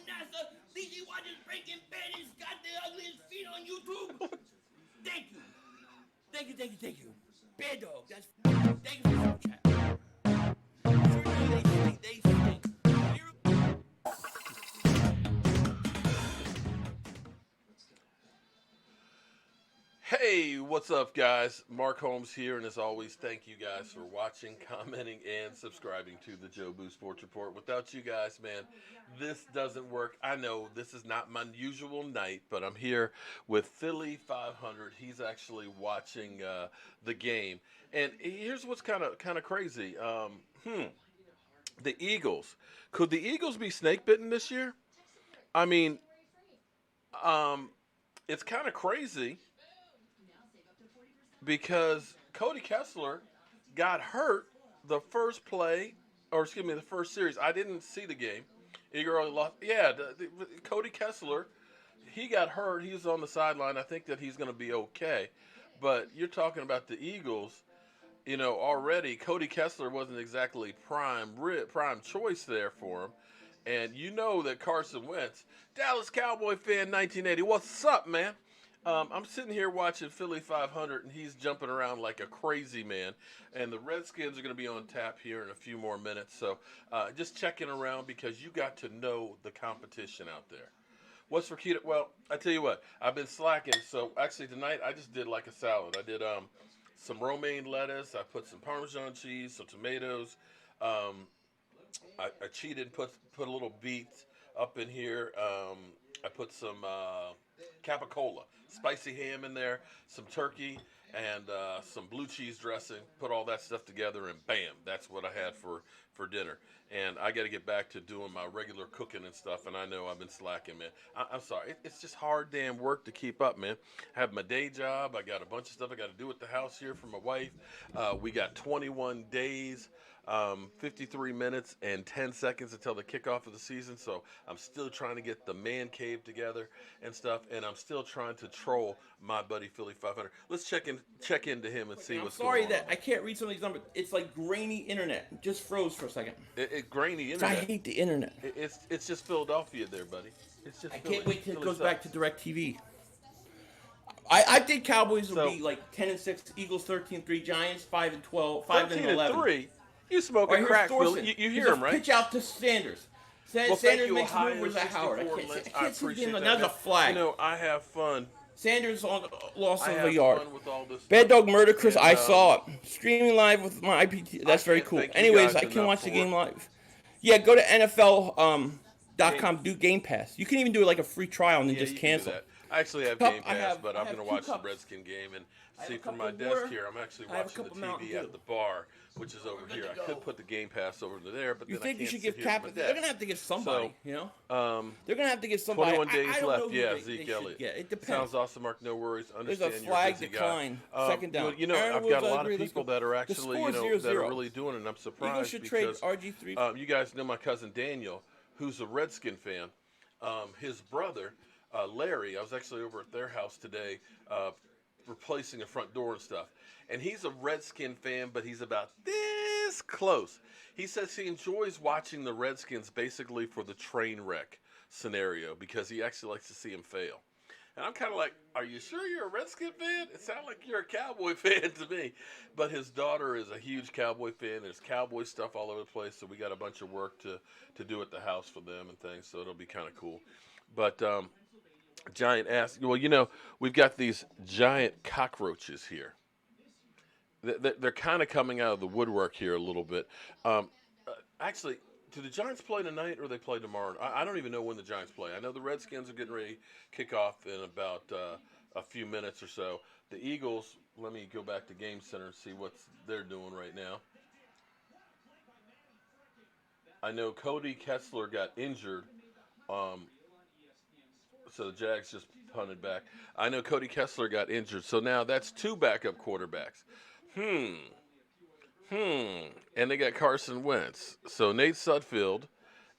NASA. Lizzie watches Breaking Bad. He's got the ugliest feet on YouTube. Thank you. Thank you, thank you, thank you. Bad dog. That's thank you for the super chat. Sure know they stink. They stink. Hey, what's up, guys? Mark Holmes here, and as always, thank you guys for watching, commenting, and subscribing to the Joe Boo Sports Report. Without you guys, man, this doesn't work. I know this is not my usual night, but I'm here with Philly 500. He's actually watching the game, and here's what's kind of crazy. The Eagles. Could the Eagles be snake bitten this year? I mean, um, it's kind of crazy because Cody Kessler got hurt the first play, or excuse me, the first series. I didn't see the game. Eagle lost. Yeah, Cody Kessler, he got hurt. He was on the sideline. I think that he's going to be okay. But you're talking about the Eagles. You know, already Cody Kessler wasn't exactly prime choice there for him. And you know that Carson Wentz, Dallas Cowboy fan, 1980. What's up, man? I'm sitting here watching Philly 500, and he's jumping around like a crazy man. And the Redskins are going to be on tap here in a few more minutes. So just checking around because you got to know the competition out there. What's for keto? Well, I tell you what, I've been slacking. So actually tonight I just did like a salad. I did some romaine lettuce. I put some Parmesan cheese, some tomatoes. Um, I cheated, put a little beet up in here. I put some capicola, spicy ham in there, some turkey, and some blue cheese dressing. Put all that stuff together, and bam, that's what I had for dinner. And I got to get back to doing my regular cooking and stuff. And I know I've been slacking, man. I'm sorry. It's just hard damn work to keep up, man. I have my day job. I got a bunch of stuff I got to do at the house here for my wife. We got 21 days. 53 minutes and 10 seconds until the kickoff of the season. So I'm still trying to get the man cave together and stuff, and I'm still trying to troll my buddy Philly 500. Let's check into him and see I'm what's sorry going on. that I can't read some of these numbers. It's like grainy internet. It just froze for a second. Grainy I internet. hate the internet. It's just Philadelphia there, buddy. It's just I Philly. can't wait till it Philly goes sucks. back to DirecTV. I think Cowboys will So be like 10-6, Eagles 13-3, Giants 5-12, 13 and 5-11. 3. You All smoking right, here's crack, Thorson. Philly? You He's hear a him, right? pitch out to Sanders. Well, thank Sanders you, makes a move. Ohio Where's that Howard? 64 I can't Lynch. see. I appreciate that. That's a Man. flag. You know, I have fun. Sanders on loss I of a have yard. fun with all this Bad stuff. Dog Murder, Chris. And I saw it. Streaming live with my IPT. That's I very can't cool. thank you Anyways, guys I can enough watch the for game live. Yeah, go to NFL.com. Do Game Pass. You can even do like a free trial and then Yeah, just you can do cancel. that. I actually have Cup, Game I Pass, have- but I I'm have going to 2 watch the cups. Redskin game and I have see a from cup my of desk water. here. I'm actually I have a watching the cup of Mountain TV Dew. at the bar, which is over good here. to I go. could put the Game Pass over to there, but You then think I you can't should sit give here at Cap? my They're desk. gonna have to give somebody. So, They're gonna have to give somebody. 21 days I don't left. know who Yeah, they Zeke should Elliott. get. It depends. Sounds awesome, Mark. No worries. There's a Understand you're flag busy decline. guy. Second down. You know, Aaron I've Woods, got a I lot agree. of Let's people go. that are The actually, score you is know, that are 0-0. really doing it, and I'm Eagles surprised should trade because RG3. you guys know my cousin Daniel, who's a Redskin fan. His brother, Larry, I was actually over at their house today replacing a front door and stuff. And he's a Redskin fan, but he's about this close. He says he enjoys watching the Redskins basically for the train wreck scenario because he actually likes to see them fail. And I'm kind of like, are you sure you're a Redskin fan? It sounds like you're a Cowboy fan to me. But his daughter is a huge Cowboy fan. There's Cowboy stuff all over the place, so we got a bunch of work to do at the house for them and things, so it'll be kind of cool. But Giant asked, well, you know, we've got these giant cockroaches here. They're kind of coming out of the woodwork here a little bit. Actually, do the Giants play tonight or they play tomorrow? I don't even know when the Giants play. I know the Redskins are getting ready to kick off in about a few minutes or so. The Eagles, let me go back to Game Center and see what they're doing right now. I know Cody Kessler got injured, um, so the Jags just punted back. I know Cody Kessler got injured, so now that's two backup quarterbacks. Hmm. And they got Carson Wentz. So Nate Sudfeld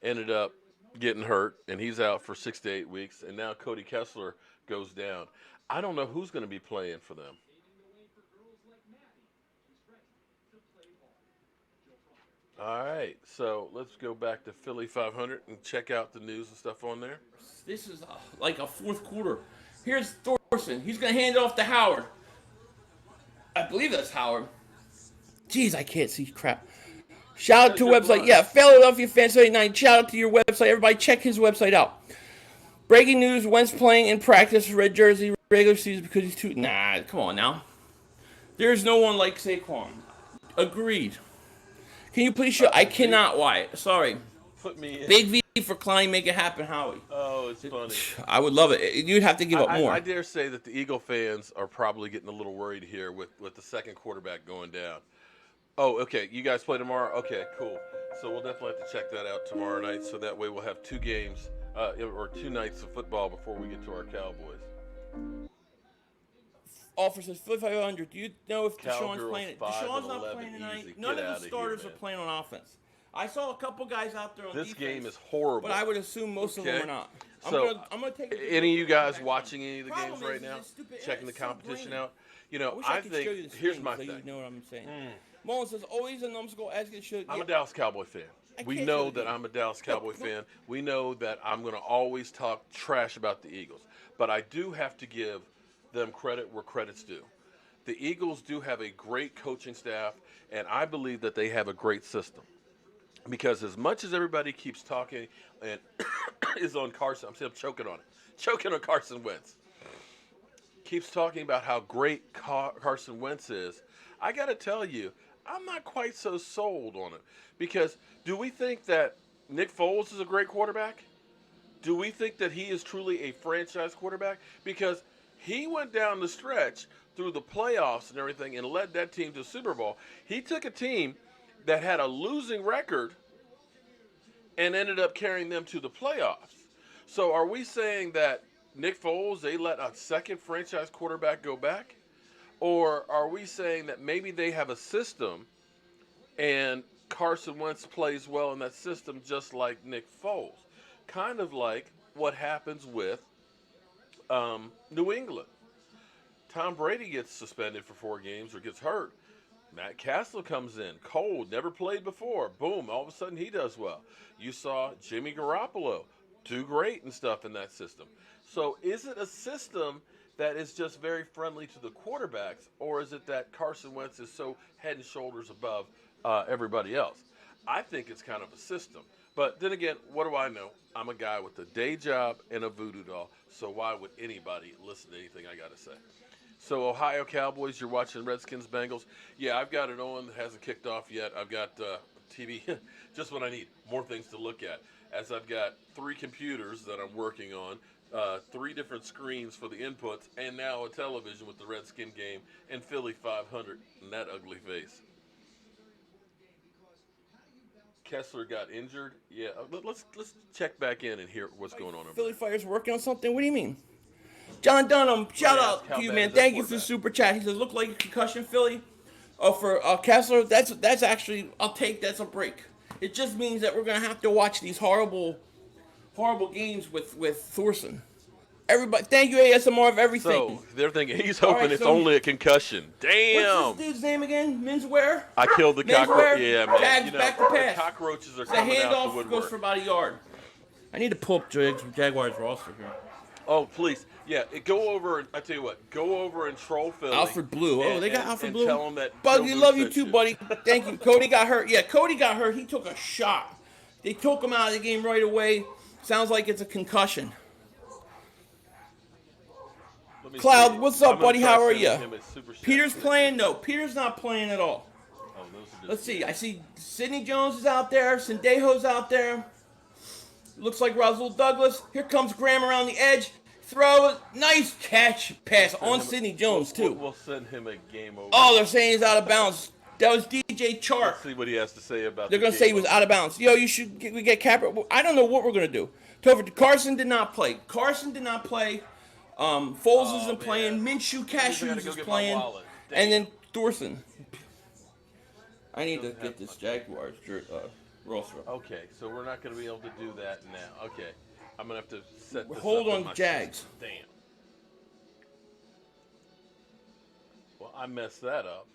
ended up getting hurt, and he's out for 6 to 8 weeks. And now Cody Kessler goes down. I don't know who's going to be playing for them. All right, so let's go back to Philly 500 and check out the news and stuff on there. This is like a fourth quarter. Here's Thorson. He's going to hand it off to Howard. I believe that's Howard. Jeez, I can't see crap. Shout out to website. Yeah, Philadelphia Fans 79. Shout out to your website. Everybody check his website out. Breaking news, Wentz playing in practice, red jersey, regular season because he's too... Nah, come on now. There's no one like Saquon. Agreed. Can you please show... I cannot, Wyatt. Sorry. Put me in. Big V for Klein, make it happen, Howie. Oh, it's funny. I would love it. You'd have to give up more. I dare say that the Eagle fans are probably getting a little worried here with the second quarterback going down. Oh, okay. You guys play tomorrow? Okay, cool. So we'll definitely have to check that out tomorrow night. So that way we'll have 2 games or 2 nights of football before we get to our Cowboys. Offer says 500. Do you know if Cowgirls Deshaun's playing? 5 Deshaun's and not 11 playing tonight. easy. None Get of outta the here, starters man. are playing on offense. I saw a couple guys out there on This defense. game is horrible. But I would assume most of them Okay. are not. So, I'm gonna take any of you guys watching any of the Problem games right is now, this stupid checking the internet's so competition grainy. out? You know, wish I could show you think the here's screen my so thing. you know what I'm saying. Mullen says always a numbskull as it should. I'm Yeah. a Dallas Cowboy fan. We can't know show that you. I'm a Dallas Cowboy fan. We know that I'm going to always talk trash about the Eagles. But I do have to give them credit where credit's due. The Eagles do have a great coaching staff, and I believe that they have a great system. Because as much as everybody keeps talking and is on Carson, I'm choking on it. Choking on Carson Wentz. Keeps talking about how great Carson Wentz is. I got to tell you, I'm not quite so sold on it. Because do we think that Nick Foles is a great quarterback? Do we think that he is truly a franchise quarterback? Because he went down the stretch through the playoffs and everything and led that team to the Super Bowl. He took a team that had a losing record and ended up carrying them to the playoffs. So are we saying that Nick Foles, they let a second franchise quarterback go back? Or are we saying that maybe they have a system and Carson Wentz plays well in that system just like Nick Foles? Kind of like what happens with New England. Tom Brady gets suspended for 4 games or gets hurt. Matt Castle comes in, cold, never played before. Boom, all of a sudden he does well. You saw Jimmy Garoppolo do great and stuff in that system. So is it a system that is just very friendly to the quarterbacks, or is it that Carson Wentz is so head and shoulders above everybody else? I think it's kind of a system. But then again, what do I know? I'm a guy with a day job and a voodoo doll, so why would anybody listen to anything I got to say? So Ohio Cowboys, you're watching Redskins Bengals. Yeah, I've got it on. It hasn't kicked off yet. I've got TV, just what I need. More things to look at. As I've got 3 computers that I'm working on, 3 different screens for the inputs, and now a television with the Redskin game and Philly 500 and that ugly face. Kessler got injured. Yeah, let's check back in and hear what's going on over Philly there. Fire's working on something? What do you mean? John Dunham, shout out how to you, bad man. is that Thank you for the quarterback? super chat. He says, look like a concussion, Philly. Oh, for Kessler, that's actually, I'll take that's a break. It just means that we're going to have to watch these horrible games with Thorson. Everybody, thank you, ASMR, of everything. So they're thinking he's hoping right, it's so- only a concussion. Damn! What's this dude's name again? Menswear? I killed the cockroach. Menswear? Yeah, man. Jags back to the pass. cockroaches are The coming out the handoff woodwork. goes for about a yard. I need to pull up Jaguars roster here. Oh, please. Yeah, go over, I tell you what, go over and troll Philly. Alfred Blue. Oh, they got Alfred Blue. Tell them that Bug, Joe we Blue love you sent too, buddy. Thank you. Cody got hurt. Yeah, Cody got hurt. He took a shot. They took him out of the game right away. Sounds like it's a concussion. Let me Cloud, see. what's up, I'm gonna buddy? try How are sending ya? him a super chat. Peter's playing? No, Peter's not playing at all. Oh, those are just- Let's see. I see Sidney Jones is out there. Sendejo's out there. Looks like Rasul Douglas. Here comes Graham around the edge. Throw it. Nice catch. Pass on Sidney Jones, too. We'll send him a game over. Oh, they're saying he's out of bounds. That was DJ Chark. Let's see what he has to say about They're the going to say he game. was out of bounds. Yo, we get Capper. I don't know what we're going to do. Topher, Carson did not play. Foles isn't playing. Minshew Cashews is playing. And then Thorson. I need to get this Jaguars roster. Okay, so we're not going to be able to do that now. Okay, I'm going to have to set this Hold up on, in my Jags. system. Damn. Well, I messed that up.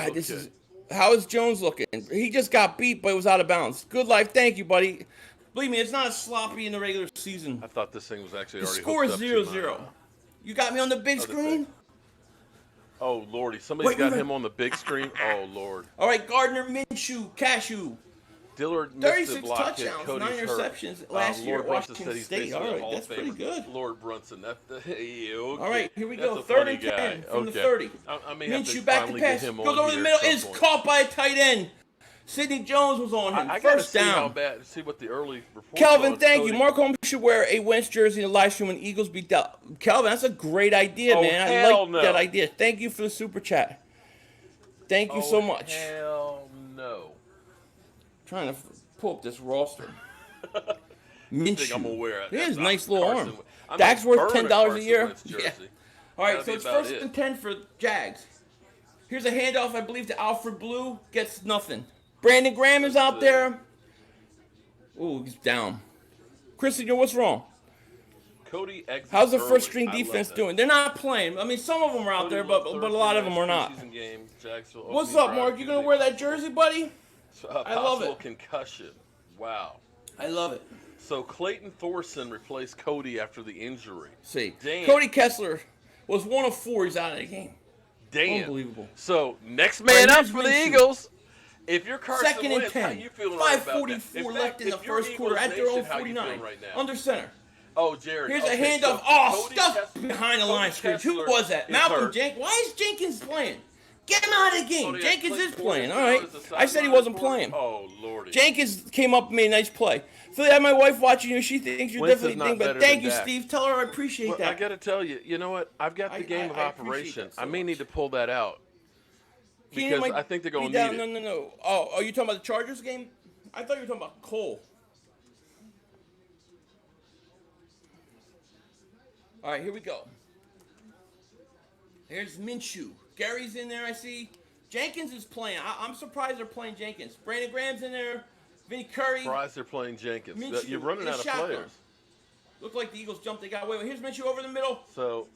God, this is. How is Jones looking? He just got beat, but it was out of bounds. Good life. Thank you, buddy. Believe me, it's not as sloppy in the regular season. I thought this thing was actually The already score hooked is up to 0-0. my You got me on the big other screen? thing. Oh, Lordy. Somebody's Wait, got wait. him on the big screen. Oh, Lord. All right, Gardner Minshew, Cashew. Dillard missed the 36 block hit. touchdowns, Cody's 9 hurt. interceptions last year Lord at Brunson Washington said he's State. basically All a right, Hall that's of pretty Famer. good. Lord Brunson. Okay. All right, here we That's go. a 3rd funny and guy. 10 from the Okay. 30. I may have to Minshew back to finally pass. get him Goes on over the here middle. at some Is point. caught by a tight end. Sidney Jones was on him. I got to First see down. how bad. See what the early reports Kelvin, are. thank you. Cody. Mark Holmes should wear a Wentz jersey in the live stream when Eagles beat down. Kelvin, that's a great idea, Oh, man. I hell like no. that idea. Thank you for the super chat. Thank you so much. Hell no. Trying to pull up this roster. I think I'm gonna wear it. He has a nice little Carson, arm. I'm Dak's gonna worth burn $10 a Carson year. Wentz jersey. Yeah. All right, That'd so be it's about 1st it. and 10 for Jags. Here's a handoff, I believe, to Alfred Blue. Gets nothing. Brandon Graham is out there. Ooh, he's down. Christian, what's wrong? Cody exits How's the early. first string I love defense that. doing? They're not playing. I mean, some of them are out Cody there, Love, but a Thursday lot of them night's are not. preseason game, Jacksonville What's opening up, drive, Mark? You gonna Tuesday. wear that jersey, buddy? I love Possible it. concussion. Wow. I love it. So Clayton Thorson replaced Cody after the injury. See, Damn. Cody Kessler was 1 of 4. He's out of the game. Damn. Unbelievable. So next man All right, up here's for the Minshew. Eagles. If you're Carson 2nd and Wentz, how 10. you feeling right about that? 5:44 left in the if you're first quarter Eagles at their own Nation, how you 49. feeling right now? Under center. Oh, Jerry. Here's okay, a handoff. so Oh, Cody stuff Kessler- behind the Cody line scrimmage. Who Kessler was that? is Malcolm hurt. Jenkins. Why is Jenkins playing? Get him out of the game. Oh, yeah, Jenkins Clint is Porter playing. All now right. is the I said he sideline wasn't reporter. playing. Oh, Lordy. Jenkins came up and made a nice play. Philly, I have my wife watching you. She thinks you're Wentz is definitely not thinking, but better thank than you, Dak. Steve. Tell her I appreciate Well, that. I got to tell you, you know what? I've got the game of I appreciate operation. that so I may need much. to pull that out Keenan because might I think they're be going to down. need it. No. Oh, are you talking about the Chargers game? I thought you were talking about Cole. All right, here we go. Here's Minshew. Gary's in there, I see. Jenkins is playing. I'm surprised they're playing Jenkins. Brandon Graham's in there. Vinny Curry. Surprised they're playing Jenkins. Minshew You're running in out of shotgun. players. Looked like the Eagles jumped. They got away. Here's Minshew over the middle. So,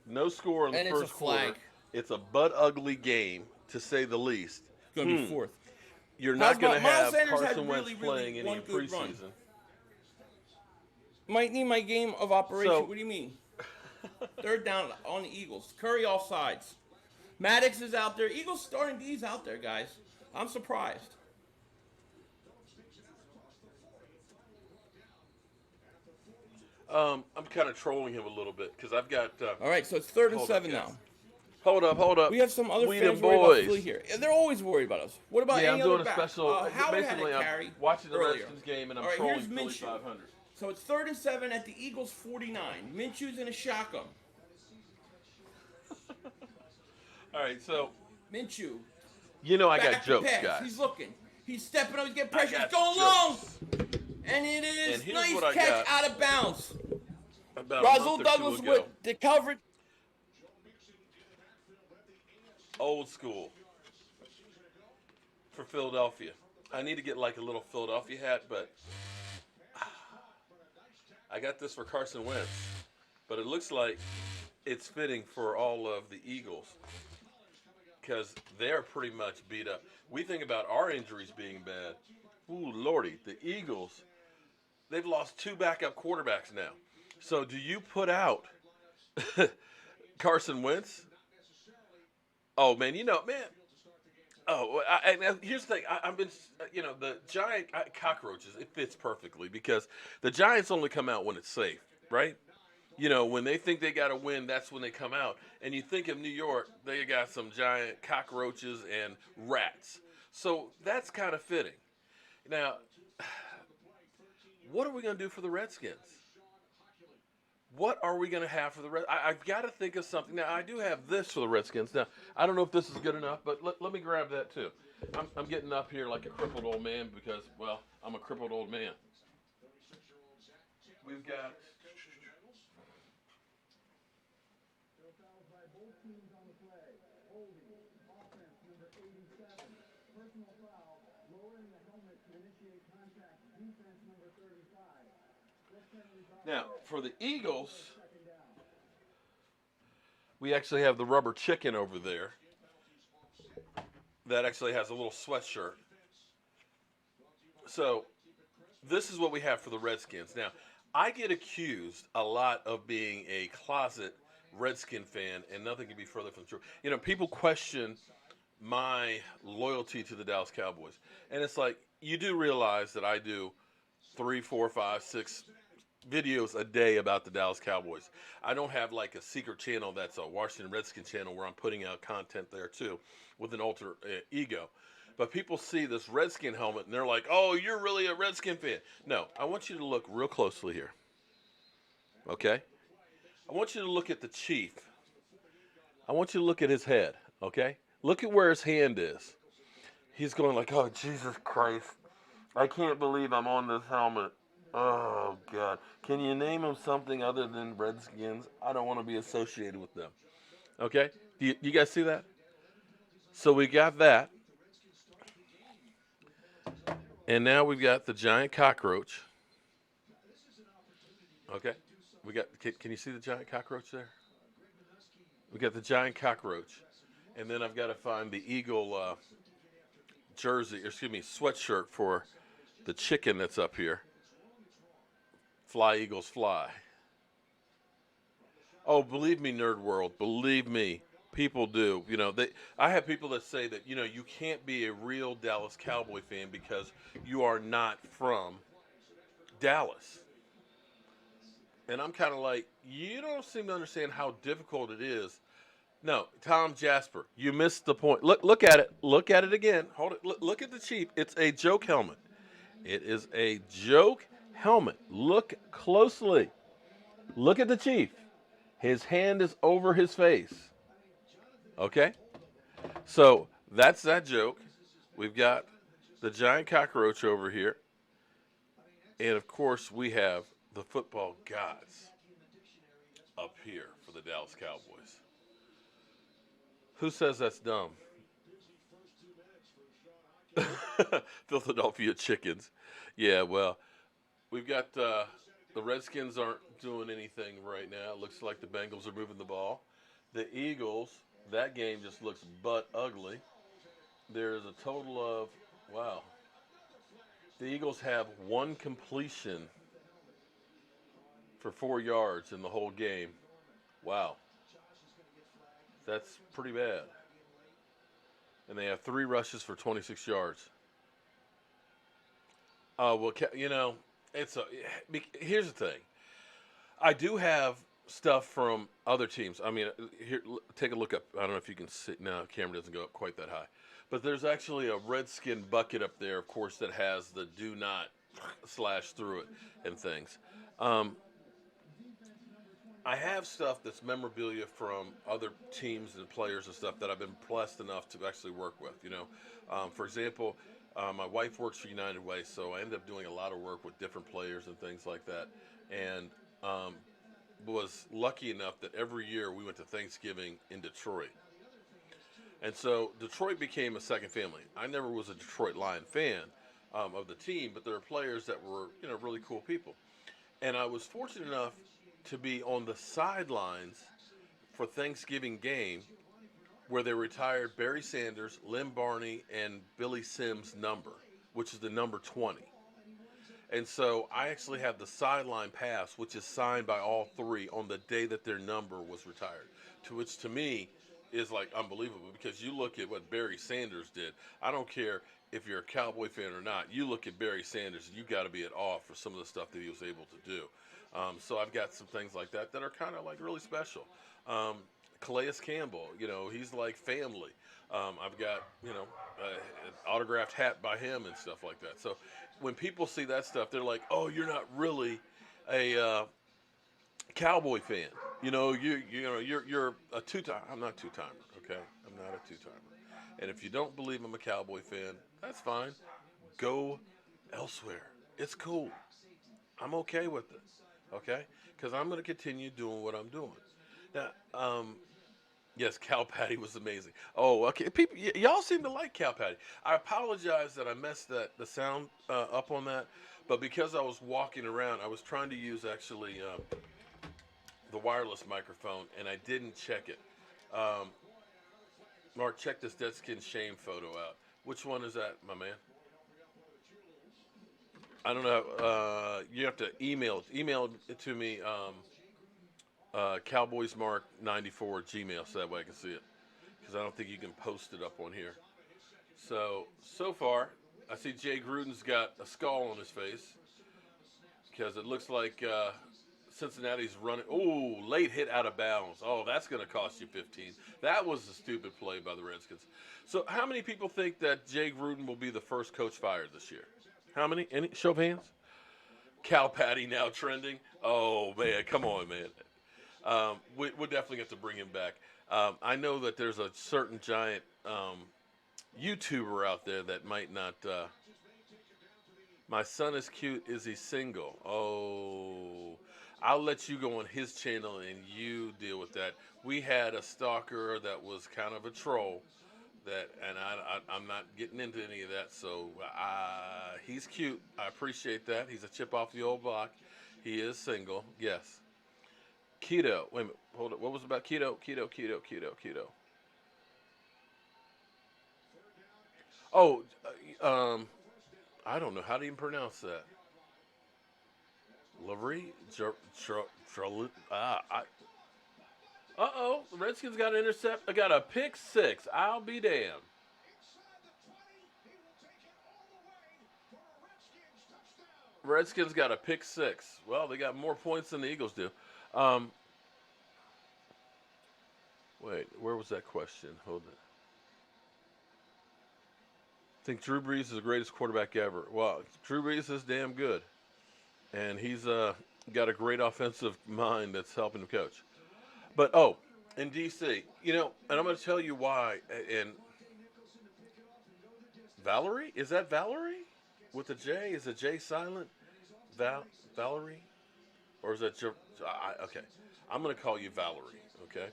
no score in the And it's a first quarter. flag. It's a butt-ugly game, to say the least. It's going to be fourth. You're not going to Miles have Sanders had Carson Wentz really playing any one in good run. preseason. Might need my game of operation. So- What do you mean? 3rd down on the Eagles. Curry off sides. Maddox is out there. Eagles starting D's out there, guys. I'm surprised. I'm kind of trolling him a little bit because I've got. All right, so it's 3rd and Hold 7 up, now. guys. Hold up. We have some other We fans the worried about boys. Philly here. Yeah, they're always worried about us. What about Yeah, any I'm doing other a back? special. Howard had Basically, a I'm carry watching the earlier. Redskins game and I'm All right, trolling here's Philly Minshew. 500. So it's 3rd and 7 at the Eagles 49. Minshew's in a shotgun. All right, so Minshew. you know I Back got to jokes, pass. guys. He's looking. He's stepping up. He's getting I pressure. got He's going long. jokes. And it is And here's nice what I catch got. out of bounds. About a Rasul month or Douglas two with ago. the coverage. Old school for Philadelphia. I need to get like a little Philadelphia hat, but I got this for Carson Wentz. But it looks like it's fitting for all of the Eagles because they're pretty much beat up. We think about our injuries being bad. Ooh, Lordy, the Eagles, they've lost 2 backup quarterbacks now. So do you put out Carson Wentz? Oh, man, Oh, and here's the thing. I've been, the giant cockroaches, it fits perfectly because the Giants only come out when it's safe, right? When they think they got to win, that's when they come out. And you think of New York, they got some giant cockroaches and rats. So that's kind of fitting. Now, what are we going to do for the Redskins? What are we going to have for the Redskins? I've got to think of something. Now, I do have this for the Redskins. Now, I don't know if this is good enough, but let me grab that too. I'm getting up here like a crippled old man because, well, I'm a crippled old man. We've got... Now, for the Eagles, we actually have the rubber chicken over there. that actually has a little sweatshirt. So this is what we have for the Redskins. Now, I get accused a lot of being a closet Redskin fan, and nothing can be further from the truth. You know, people question my loyalty to the Dallas Cowboys, and it's like you do realize that I do three, four, five, six videos a day about the Dallas Cowboys. I don't have like a secret channel that's a Washington Redskin channel where I'm putting out content there too with an alter ego. But people see this Redskin helmet and they're like, oh, you're really a Redskin fan. No, I want you to look real closely here. Okay? I want you to look at the Chief. I want you to look at his head. Okay? Look at where his hand is. He's going like, oh, Jesus Christ. I can't believe I'm on this helmet. Oh, God. Can you name them something other than Redskins? I don't want to be associated with them. Okay? Do you guys see that? So we got that. And now we've got the giant cockroach. Okay? We got. Can you see the giant cockroach there? We got the giant cockroach. And then I've got to find the eagle jersey, or excuse me, sweatshirt for the chicken that's up here. Fly, Eagles, fly. Oh, believe me, Nerd World, believe me, people do. You know, I have people that say that, you know, you can't be a real Dallas Cowboy fan because you are not from Dallas. And I'm kind of like, you don't seem to understand how difficult it is. No, Tom Jasper, you missed the point. Look at it. Look at it again. Hold it. Look at the Chief. It's a joke helmet. It is a joke helmet. Look closely. Look at the Chief. His hand is over his face. Okay? So that's that joke. We've got the giant cockroach over here. And of course, we have the football gods up here for the Dallas Cowboys. Who says that's dumb? Philadelphia chickens. Yeah, well, we've got the Redskins aren't doing anything right now. It looks like the Bengals are moving the ball. The Eagles, that game just looks butt ugly. There's a total of, wow. The Eagles have one completion for 4 yards in the whole game. Wow. That's pretty bad. And they have 3 rushes for 26 yards. Well, you know, here's the thing. I do have stuff from other teams. I mean, here, take a look up. I don't know if you can see. No, the camera doesn't go up quite that high. But there's actually a Redskin bucket up there, of course, that has the do not slash through it and things. I have stuff that's memorabilia from other teams and players and stuff that I've been blessed enough to actually work with. You know, for example, my wife works for United Way, so I ended up doing a lot of work with different players and things like that. And was lucky enough that every year we went to Thanksgiving in Detroit. And so Detroit became a second family. I never was a Detroit Lion fan of the team, but there are players that were, you know, really cool people. And I was fortunate enough to be on the sidelines for Thanksgiving game where they retired Barry Sanders, Lynn Barney, and Billy Sims' number, which is the number 20. And so I actually have the sideline pass, which is signed by all 3 on the day that their number was retired, to which to me is like unbelievable because you look at what Barry Sanders did. I don't care if you're a Cowboy fan or not. You look at Barry Sanders, you got to be at awe for some of the stuff that he was able to do. So I've got some things like that that are kind of like really special. Calais Campbell, you know, he's like family. I've got, you know, an autographed hat by him and stuff like that. So when people see that stuff, they're like, "Oh, you're not really a Cowboy fan. You know, you're a two-time. I'm not a two-timer. Okay, I'm not a two-timer. And if you don't believe I'm a Cowboy fan, that's fine. Go elsewhere. It's cool. I'm okay with it. Okay, because I'm going to continue doing what I'm doing. Now, yes, Cow Patty was amazing. Oh, okay. People, y'all seem to like Cow Patty. I apologize that I messed the sound up on that, but because I was walking around, I was trying to use actually the wireless microphone, and I didn't check it. Mark, check this Deadskin shame photo out. Which one is that, my man? I don't know. You have to email it to me. CowboysMark94 Gmail, so that way I can see it. Because I don't think you can post it up on here. So far, I see Jay Gruden's got a skull on his face because it looks like Cincinnati's running. Oh, late hit out of bounds. Oh, that's going to cost you 15. That was a stupid play by the Redskins. So, how many people think that Jay Gruden will be the first coach fired this year? How many? Any show of hands? Cal Patty now trending. Oh man, come on, man. We'll definitely have to bring him back. I know that there's a certain giant YouTuber out there that might not. My son is cute. Is he single? Oh, I'll let you go on his channel and you deal with that. We had a stalker that was kind of a troll. I'm not getting into any of that. So he's cute. I appreciate that. He's a chip off the old block. He is single. Yes. Keto. Wait a minute. Hold it. What was it about keto? Keto. Oh, I don't know how to even pronounce that. Lavery? Uh-oh. The Redskins got an intercept. I got a pick six. I'll be damned. Redskins got a pick six. Well, they got more points than the Eagles do. Wait, where was that question? Hold it. I think Drew Brees is the greatest quarterback ever. Well, Drew Brees is damn good. And he's got a great offensive mind that's helping him coach. But, in D.C., and I'm going to tell you why. And Valerie? Is that Valerie? With a J? Is a J silent? Valerie? Or is that... okay. I'm going to call you Valerie, okay?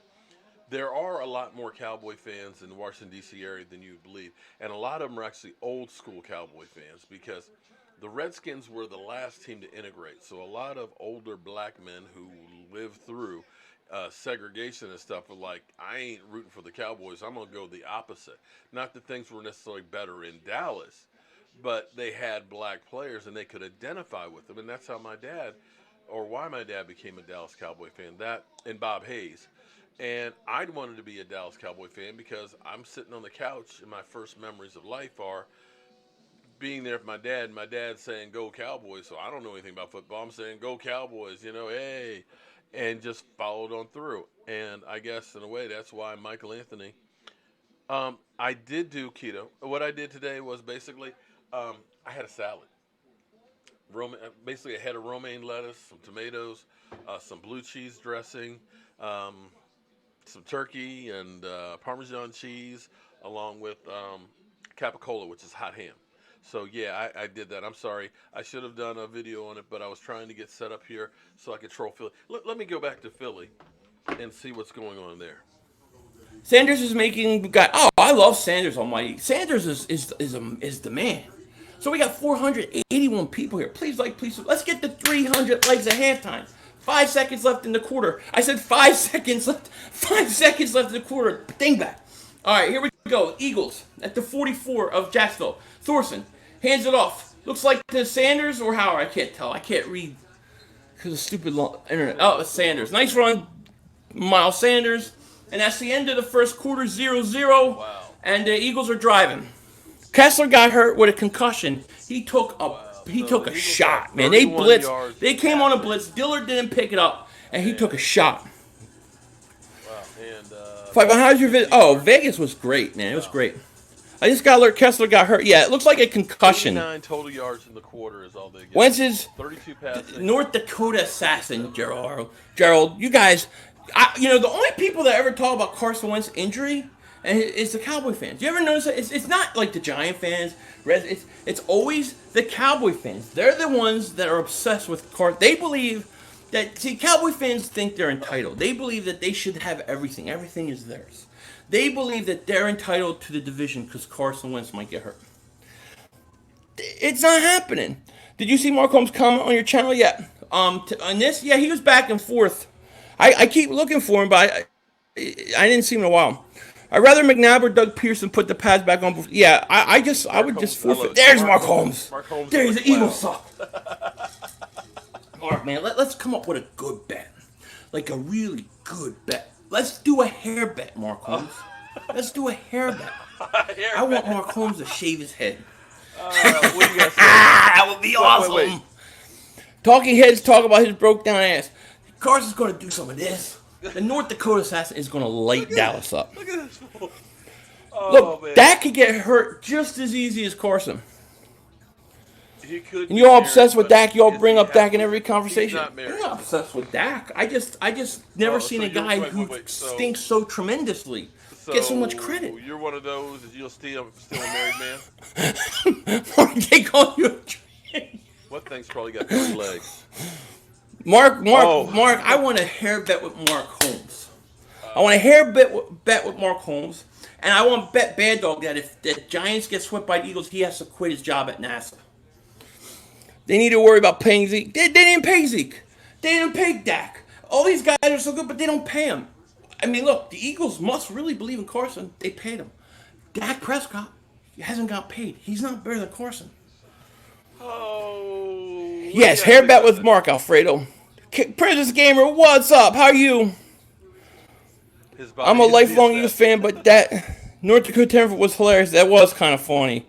There are a lot more Cowboy fans in the Washington, D.C. area than you would believe. And a lot of them are actually old-school Cowboy fans because the Redskins were the last team to integrate. So a lot of older black men who lived through segregation and stuff are like, I ain't rooting for the Cowboys. I'm going to go the opposite. Not that things were necessarily better in Dallas, but they had black players and they could identify with them. And that's how why my dad became a Dallas Cowboy fan. That and Bob Hayes. And I wanted to be a Dallas Cowboy fan because I'm sitting on the couch and my first memories of life are being there with my dad and my dad saying, go Cowboys. So I don't know anything about football. I'm saying, go Cowboys, hey, and just followed on through. And I guess in a way, that's why Michael Anthony, I did do keto. What I did today was basically, I had a salad. Basically a head of romaine lettuce, some tomatoes, some blue cheese dressing, some turkey and Parmesan cheese, along with capicola, which is hot ham. So, yeah, I did that. I'm sorry. I should have done a video on it, but I was trying to get set up here so I could troll Philly. Let me go back to Philly and see what's going on there. Sanders is making. I love Sanders Almighty. Sanders is the man. So we got 481 people here. Please, let's get to 300 likes at halftime. 5 seconds left in the quarter. I said 5 seconds left. 5 seconds left in the quarter. Dingbat. All right, here we go. Eagles at the 44 of Jacksonville. Thorson hands it off. Looks like to Sanders or Howard. I can't tell. I can't read because of stupid internet. Oh, it's Sanders. Nice run, Miles Sanders. And that's the end of the first quarter, 0-0. Wow. And the Eagles are driving. Kessler got hurt with a concussion. He took a shot, man. They blitzed. They came on a blitz. Dillard didn't pick it up, and he took a shot. Wow. And how's your visit? Oh, Vegas was great, man. It was great. I just got alert. Kessler got hurt. Yeah, it looks like a concussion. 39 total yards in the quarter is all they get. Wentz's 32 passing. North Dakota assassin, Gerald, you guys, the only people that ever talk about Carson Wentz's injury is the Cowboy fans. You ever notice that? It's not like the Giant fans. It's always the Cowboy fans. They're the ones that are obsessed with Carson. They believe that, Cowboy fans think they're entitled. They believe that they should have everything. Everything is theirs. They believe that they're entitled to the division because Carson Wentz might get hurt. It's not happening. Did you see Mark Holmes' comment on your channel yet? On this? Yeah, he was back and forth. I keep looking for him, but I didn't see him in a while. I'd rather McNabb or Doug Pearson put the pads back on. Yeah, I would just forfeit. There's Mark Holmes. There's the Eagles suck. Mark, man, let's come up with a good bet. Like a really good bet. Let's do a hair bet, Mark Holmes. Let's do a hair bet. I want Mark Holmes to shave his head. What do you guys say? That would be awesome. Wait. Talking heads talk about his broke down ass. Carson's going to do some of this. The North Dakota assassin is going to light Dallas up. Look at this fool. Oh, Look, man. Dak could get hurt just as easy as Carson. He could And you're all be obsessed with married, Dak. You all but bring is up he Dak in happy? every conversation. He's not married. I'm not obsessed with Dak. I just never seen so a guy who so- stinks so tremendously. Get so much credit. You're one of those that you'll still a married man? They call you a What thing's probably got 3 legs? Mark, Oh. I want a hair bet with Mark Holmes. I want a hair bet with Mark Holmes. And I want bet Bad Dog that if the Giants get swept by the Eagles, he has to quit his job at NASA. They need to worry about paying Zeke. They didn't pay Zeke. They didn't pay Dak. All these guys are so good, but they don't pay him. I mean, look, the Eagles must really believe in Carson. They paid him. Dak Prescott hasn't got paid. He's not better than Carson. Oh. Yes, hair bet with Mark Alfredo. Princess Gamer, what's up? How are you? I'm a lifelong Eagles fan, but that North Dakota Tenor was hilarious. That was kind of funny.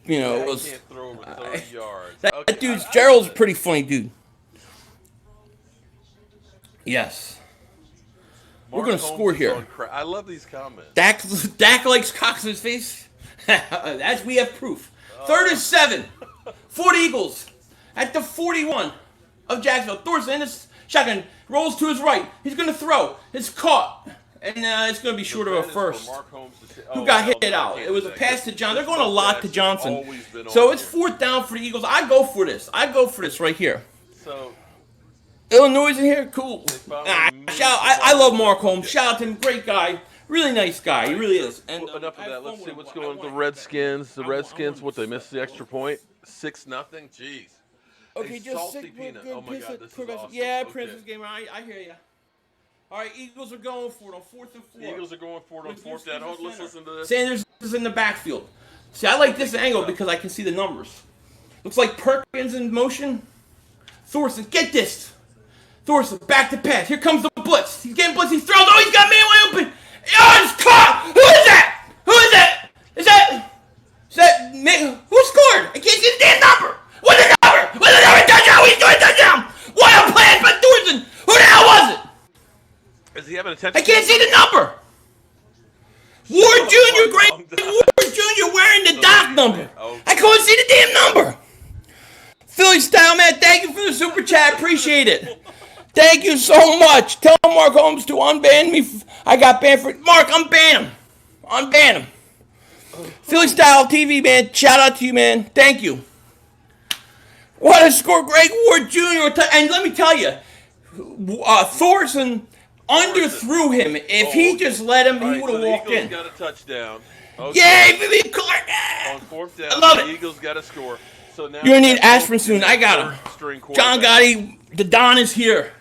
You know, it was. Can't throw over 30 yards. That dude's Gerald's a pretty funny dude. Yes. We're gonna score here. I love these comments. Dak likes cocks in his face. That's we have proof. 3rd and 7 for the Eagles at the 41 of Jacksonville. Thorson in his shotgun rolls to his right. He's gonna throw. It's caught, and it's gonna be short of a first. Who got hit out? It was a pass to Johnson. They're going a lot to Johnson. So it's 4th down for the Eagles. I go for this. Right here. So Illinois in here? Cool. I love Mark Holmes. Shout out to him. Great guy. Really nice guy. He really is. And enough of that. Let's see what's going on with the Redskins. The Redskins, what, they missed the extra point? 6-0? Jeez. Okay, just salty sick. peanut. Oh my God, this is awesome. Yeah, Okay. Princess Gamer. I hear you. All right, Eagles are going for it on 4th and 4. The Eagles are going for it on 4th down. Hold, let's listen to this. Sanders is in the backfield. See, I like this angle because I can see the numbers. Looks like Perkins in motion. Thorson, get this. Thorson, back to pass. Here comes the blitz. He's getting blitz. He throws. Oh, he's got man wide open. Oh, it's caught. Who is that? Is that me? Who scored? I can't see the damn number. What's the number? Touchdown. He's doing a touchdown. What a plan by Thorson. Who the hell was it? Is he having attention? I can't see the number. Ward Jr. Ward Jr. wearing the Doc number. Okay. I couldn't see the damn number. Philly style, man. Thank you for the super chat. Appreciate it. Thank you so much. Tell Mark Holmes to unban me. I got banned for Mark. Unban him. Unban him. Philly style TV, man. Shout out to you, man. Thank you. What a score, Greg Ward Jr. And let me tell you, Thorson underthrew him. If he just let him, he would have walked in. Got a touchdown. Okay. Yay, Vivian Clark! On 4th down, I love it. The Eagles got a score. So now You're gonna need aspirin soon. I got him. John Gotti, the Don is here.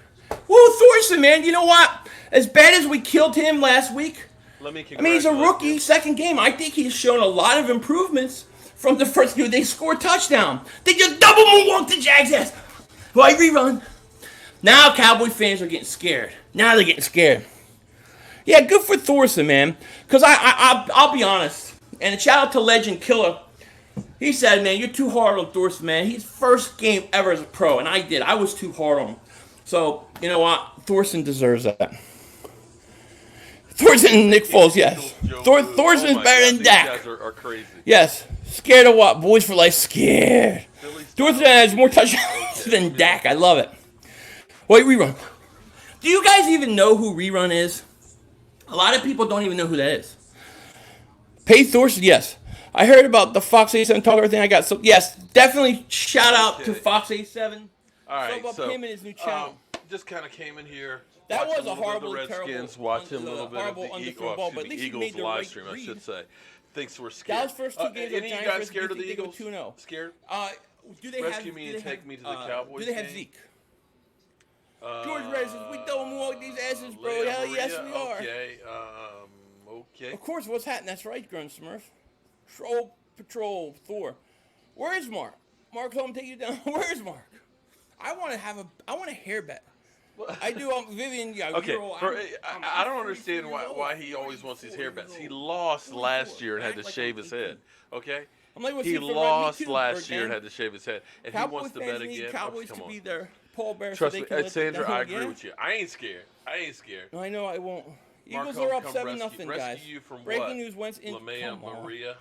Woo, Thorson, man. You know what? As bad as we killed him last week, I mean, he's a rookie, second game. I think he's shown a lot of improvements from the first game. They scored touchdown. They just double moonwalked the Jags' ass. Why rerun? Now Cowboy fans are getting scared. Now they're getting scared. Yeah, good for Thorson, man. Because I'll be honest. And shout out to Legend Killer. He said, man, you're too hard on Thorson, man. His first game ever as a pro. And I did. I was too hard on him. So, you know what? Thorson deserves that. Thorson and Nick Foles, yes. Thorson's better than Dak. These guys are crazy. Yes. Scared of what? Boys for life. Scared. Thorson has more touchdowns than Dak. I love it. Wait, rerun. Do you guys even know who rerun is? A lot of people don't even know who that is. Pay Thorson, yes. I heard about the Fox 87 talker thing I got. So, yes, definitely shout out to Fox 87. All right, so him and his new channel. Just kind of came in here. That was a horrible, horrible, terrible, Redskins. Watch him a little bit of the underthrown ball, but at least he Eagles made the live right stream, read. I should say. Thinks we're scared. That was first two games of any of you Giants guys scared of the they go Eagles? 2-0. Scared? Do they Rescue me and take me to the Cowboys Do they have game? Zeke? George Reyes says, we don't want these asses, bro. Hell yes, we are. Okay, Okay. Of course, what's happening? That's right, Grunt Smurf. Troll Patrol Thor. Where's Mark? Mark, home take you down. Where's Mark? I want a hair bet. I do. Vivian. Yeah. Okay. I don't 44 understand years old, why he always wants these hair 44 bets. years He old. lost 44. last year and had to Act like shave I'm his head. 18. Okay. I'm like, what's He he for lost me too, last year Bergman. and had to shave his head, and he Cowboy wants to fans bet need again. Cowboys come to on. be their pallbearers so Trust they me, can let Sandra, down I agree again. with you. I ain't scared. I know I won't. Mark Eagles Home, are up come 7-0, rescue guys. you from Breaking what? news: Wentz in. Lamea, Come on. Maria.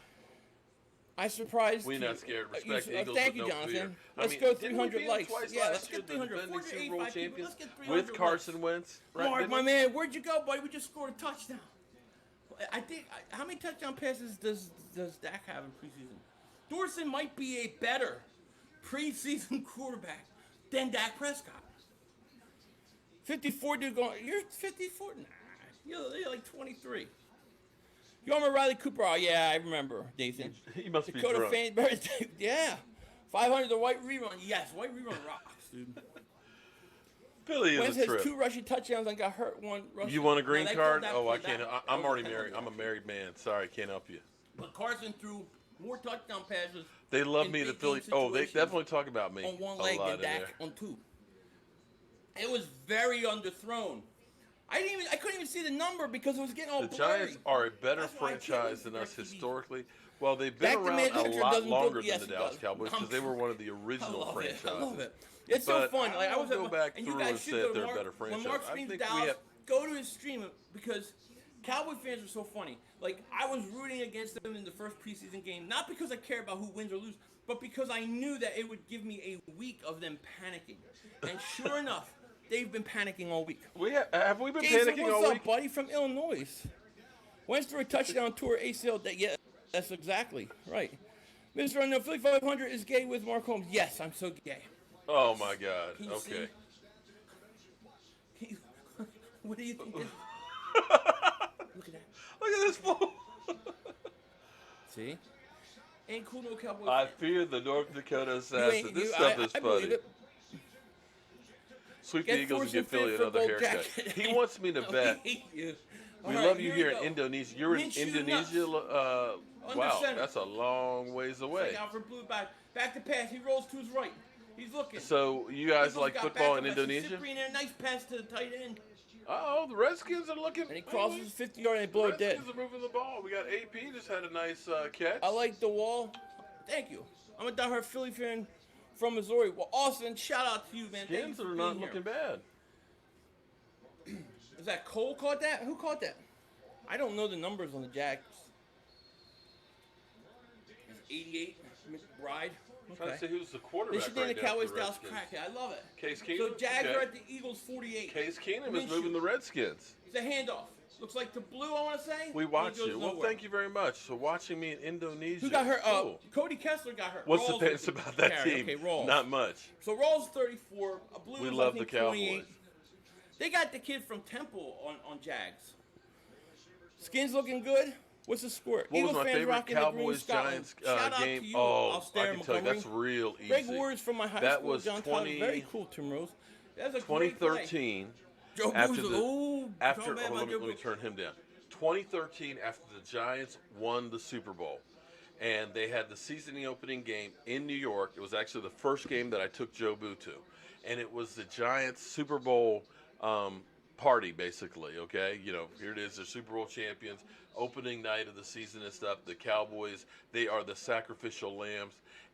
I surprised We're you. not scared. Respect the Eagles, thank but you, no Jonathan. fear. Let's I mean, go didn't we 300 beat likes. them twice Yeah, last let's year, get the 300. defending Super Bowl 485 people. champions, Let's get 300 with Carson Wentz? Right, Mark, didn't my we? man, where'd you go, buddy? We just scored a touchdown. I think. How many touchdown passes does Dak have in preseason? Dorsey might be a better preseason quarterback than Dak Prescott. 54 dude going. You're 54. Nah, you're like 23. You remember Riley Cooper? Oh yeah, I remember Nathan. He must be Dakota drunk. Fan, yeah. 500 the white rerun. Yes, white rerun rocks, dude. Billy Wentz is a has trip. 2 rushing touchdowns and got hurt one rushing. You want a green Now, they card? called that Oh, I for can't. that. I'm That already was married. I'm a married man. Sorry, I can't help you. But Carson threw more touchdown passes. They love in me, the big Phillies. game Oh, they situations definitely talk about me on one a leg lot than in Dak there. on 2. It was very underthrown. I couldn't even see the number because it was getting all The blurry. Giants are a better That's why I can't franchise wait than for us their TV. historically. Well, they've been Dak the around Man a Hunter lot doesn't longer go- yes, than the he Dallas does. Cowboys because they were one of the original franchises. I love it. It's so But fun. Like I I was won't go back and you through guys and should say go if to they're a Mark, better when franchise. Mark I streams think we Dallas, have- go to his stream because Cowboy fans are so funny. Like I was rooting against them in the first preseason game, not because I care about who wins or loses, but because I knew that it would give me a week of them panicking. And sure enough, they've been panicking all week. Have we been Jason, panicking what's all up, week? buddy, from Illinois? Wentz threw a touchdown tour ACL. Yeah, that's exactly right. Mr. Unknown, Philly 500 is gay with Mark Holmes. Yes, I'm so gay. Oh my God. Can you Okay. see? What do you think? Look at that. Look at this fool. See? Ain't cool no Cowboy I fan. fear the North Dakota You assassin. ain't- This you- stuff I is believe funny. it. Sweep Get the Eagles and forced give and fit Philly for another gold haircut. jacket. He wants me to We bet. hate you. We All love right, you we here in go. Indonesia. You're in Minshew Indonesia. Under Wow, center. that's a long ways away. Take out for blue back to pass. He rolls to his right. He's looking. So you guys Eagles like got football in back to pass. Indonesia? Cyprian there, nice pass to the tight end. Oh, the Redskins are looking. And he crosses 50-yard and they blow The it dead. Redskins are moving the ball. We got AP just had a nice catch. I like the wall. Thank you. I'm a diehard Philly fan from Missouri. Well, Austin, shout out to you, man. Thank you Skins for are being not here. looking bad. Is that Cole caught that? Who caught that? I don't know the numbers on the Jags. It's 88 McBride. I'm trying to Okay. see who's the They quarterback should name right the now for Cowboys the Dallas Redskins. Crackhead. I love it. Case Keenum. So Jags okay. are at the Eagles 48. Case Keenum is Minshew. moving the Redskins. It's a handoff. Looks like the blue, I want to say. We and watched goes it. Well, nowhere. thank you very much. So watching me in Indonesia. Who got hurt? Cool. Cody Kessler got hurt. What's Rawls the was thing about that carry. team? Okay, Rawls. Not much. So Rawls 34. Blue We is, love I think, the Cowboys. 28. They got the kid from Temple on Jags. Skins looking good. What's the score? What Eagles was my fans favorite rocking the green Cowboys Scotland. Giants Shout out game? to you, Oh, Alster I can tell you Montgomery. that's real easy. Greg Warriors from my high That school. was John 20 Tyler. Very cool, Tim Rose. That's a great play. 2013. Joe After Boozer. the- Ooh, After talk bad about let me Joe let me Boozer. turn him down. 2013, after the Giants won the Super Bowl, and they had the season opening game in New York. It was actually the first game that I took Joe Boo to, and it was the Giants Super Bowl party, basically. Okay, you know, here it is, the Super Bowl champions, opening night of the season and stuff. The Cowboys, they are the sacrificial lambs,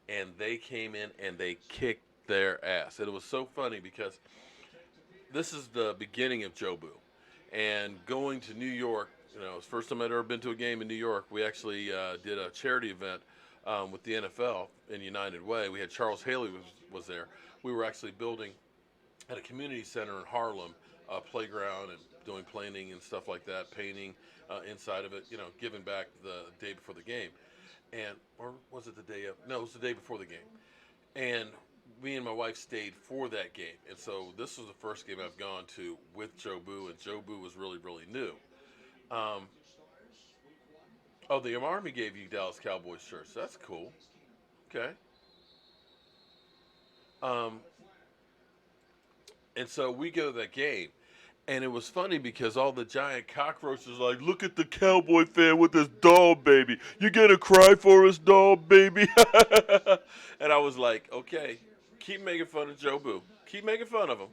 and they came in and they kicked their ass. And it was so funny because this is the beginning of Joe Boo, and going to New York. You know, it's the first time I'd ever been to a game in New York. We actually did a charity event with the NFL in United Way. We had Charles Haley was there. We were actually building at a community center in Harlem, a playground and doing planning and stuff like that, painting inside of it, you know, giving back the day before the game. And, or was it the day of? No, it was the day before the game. And me and my wife stayed for that game. And so this was the first game I've gone to with Joe Boo, and Joe Boo was really, really new. Oh, the Army gave you Dallas Cowboys shirts. That's cool. Okay. And so we go to that game, And it was funny because all the giant cockroaches were like, look at the cowboy fan with his doll baby. You gonna cry for his doll baby? And I was like, okay, keep making fun of Joe Boo. Keep making fun of him.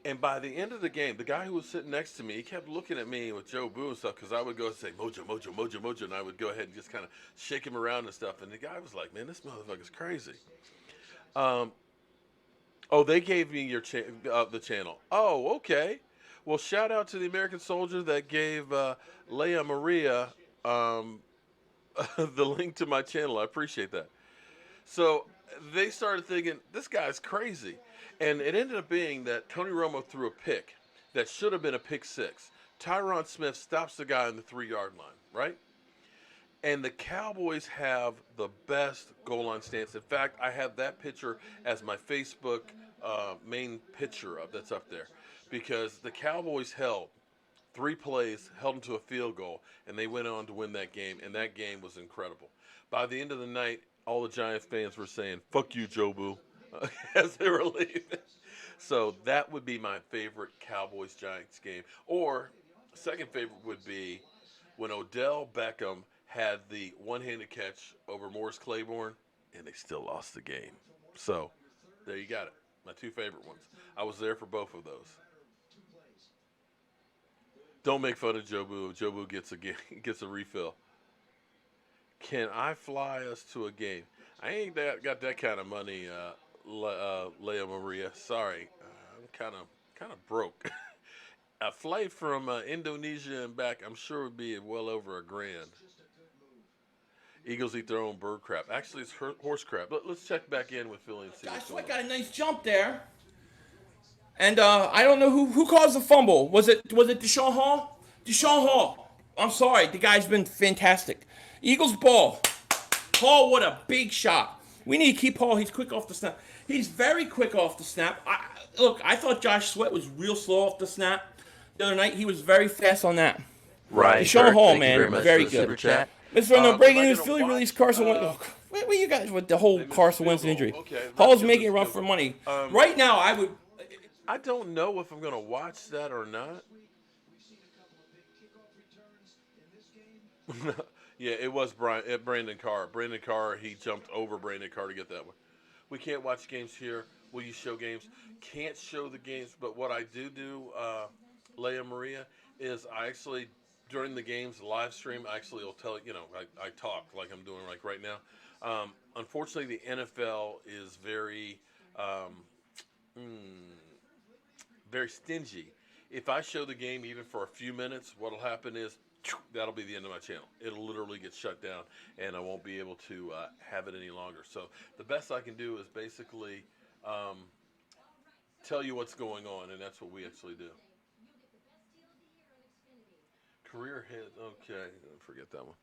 And by the end of the game, the guy who was sitting next to me, he kept looking at me with Joe Boo and stuff because I would go and say, Mojo, Mojo, Mojo, Mojo. And I would go ahead and just kind of shake him around and stuff. And the guy was like, man, this motherfucker's crazy. Um, oh, they gave me the channel. Oh, okay. Well, shout out to the American soldier that gave Leia Maria um, the link to my channel. I appreciate that. So they started thinking, this guy's crazy. And it ended up being that Tony Romo threw a pick that should have been a pick six. Tyron Smith stops the guy on the 3-yard line, right? And the Cowboys have the best goal line stance. In fact, I have that picture as my Facebook main picture that's up there. Because the Cowboys held 3 plays, held them to a field goal, and they went on to win that game. And that game was incredible. By the end of the night, all the Giants fans were saying, fuck you, Joe Boo, as they were leaving. So that would be my favorite Cowboys-Giants game. Or second favorite would be when Odell Beckham had the one-handed catch over Morris Claiborne, and they still lost the game. So there you got it. My 2 favorite ones. I was there for both of those. Don't make fun of Joe Boo. Joe Boo gets a refill. Can I fly us to a game? I ain't got that kind of money, Leia Maria. Sorry, I'm kind of broke. A flight from Indonesia and back, I'm sure would be well over $1,000. Eagles eat their own bird crap. Actually, it's horse crap. Let's check back in with Philly and see Josh what's going Sweat on. got a nice jump there. And I don't know who caused the fumble. Was it Deshaun Hall? Deshaun Hall. I'm sorry. The guy's been fantastic. Eagles ball. Hall, what a big shot. We need to keep Hall. He's quick off the snap. He's very quick off the snap. I thought Josh Sweat was real slow off the snap the other night. He was very fast on that. Right. Deshaun Hall, Thank you man, very very much for the good. super chat. Mr. No Am breaking I news: gonna Philly watch, released Carson Wentz. Where you guys with the whole They missed Carson the Wentz field injury? goal. Okay, let's Hall's get making it this run field for goal. money. Right now, I would. I don't know if I'm going to watch that or not. Yeah, it was Brandon Carr. Brandon Carr, he jumped over Brandon Carr to get that one. We can't watch games here. Will you show games? Can't show the games, but what I do, Leia Maria, is I actually, during the games, live stream, I actually will tell, I talk like I'm doing like right now. Unfortunately, the NFL is um, very stingy. If I show the game even for a few minutes, what'll happen is that'll be the end of my channel. It'll literally get shut down, and I won't be able to have it any longer. So the best I can do is basically tell you what's going on, and that's what we actually do. Career hit. Okay, forget that one.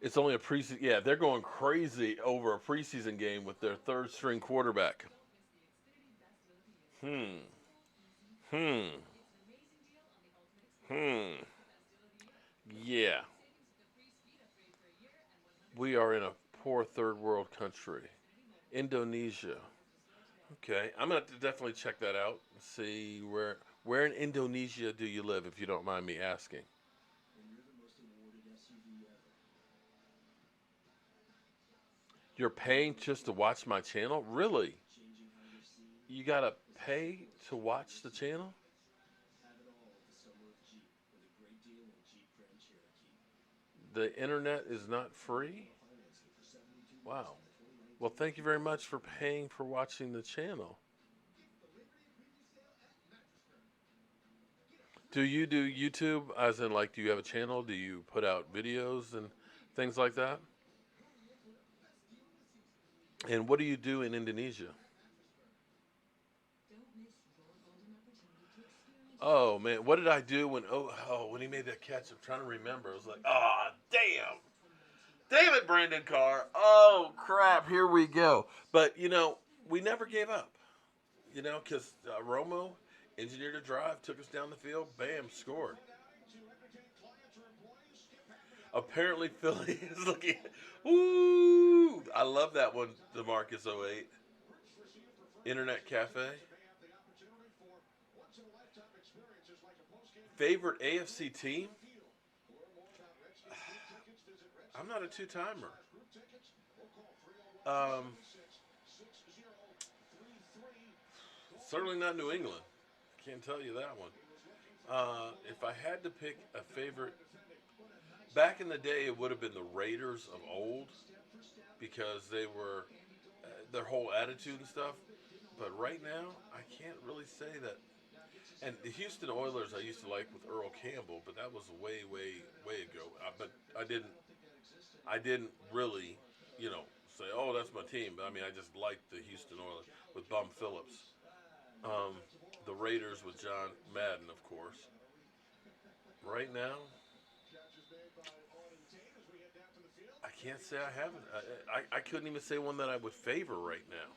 It's only a preseason. Yeah, they're going crazy over a preseason game with their third string quarterback. Hmm. Yeah. We are in a poor third world country. Indonesia. Okay, I'm gonna have to definitely check that out and see where in Indonesia do you live, if you don't mind me asking. You're paying just to watch my channel? Really? You gotta pay to watch the channel? The internet is not free? Wow. Well, thank you very much for paying for watching the channel. Do you do YouTube? As in, like, do you have a channel? Do you put out videos and things like that? And what do you do in Indonesia? Oh man, what did I do when he made that catch? I'm trying to remember. I was like, oh damn. Damn it, Brandon Carr. Oh crap, here we go. But we never gave up. Because Romo engineered a drive, took us down the field, bam, scored. Apparently Philly is looking. Ooh, I love that one, DeMarcus 08. Internet Cafe. Favorite AFC team? I'm not a two-timer. Um, Certainly not New England. Can't tell you that one. If I had to pick a favorite, back in the day, it would have been the Raiders of old because they were their whole attitude and stuff. But right now, I can't really say that. And the Houston Oilers, I used to like with Earl Campbell, but that was way, way, way ago. But I didn't really, say, oh, that's my team. But I mean, I just liked the Houston Oilers with Bum Phillips. The Raiders with John Madden, of course. Right now, I can't say I haven't. I couldn't even say one that I would favor right now.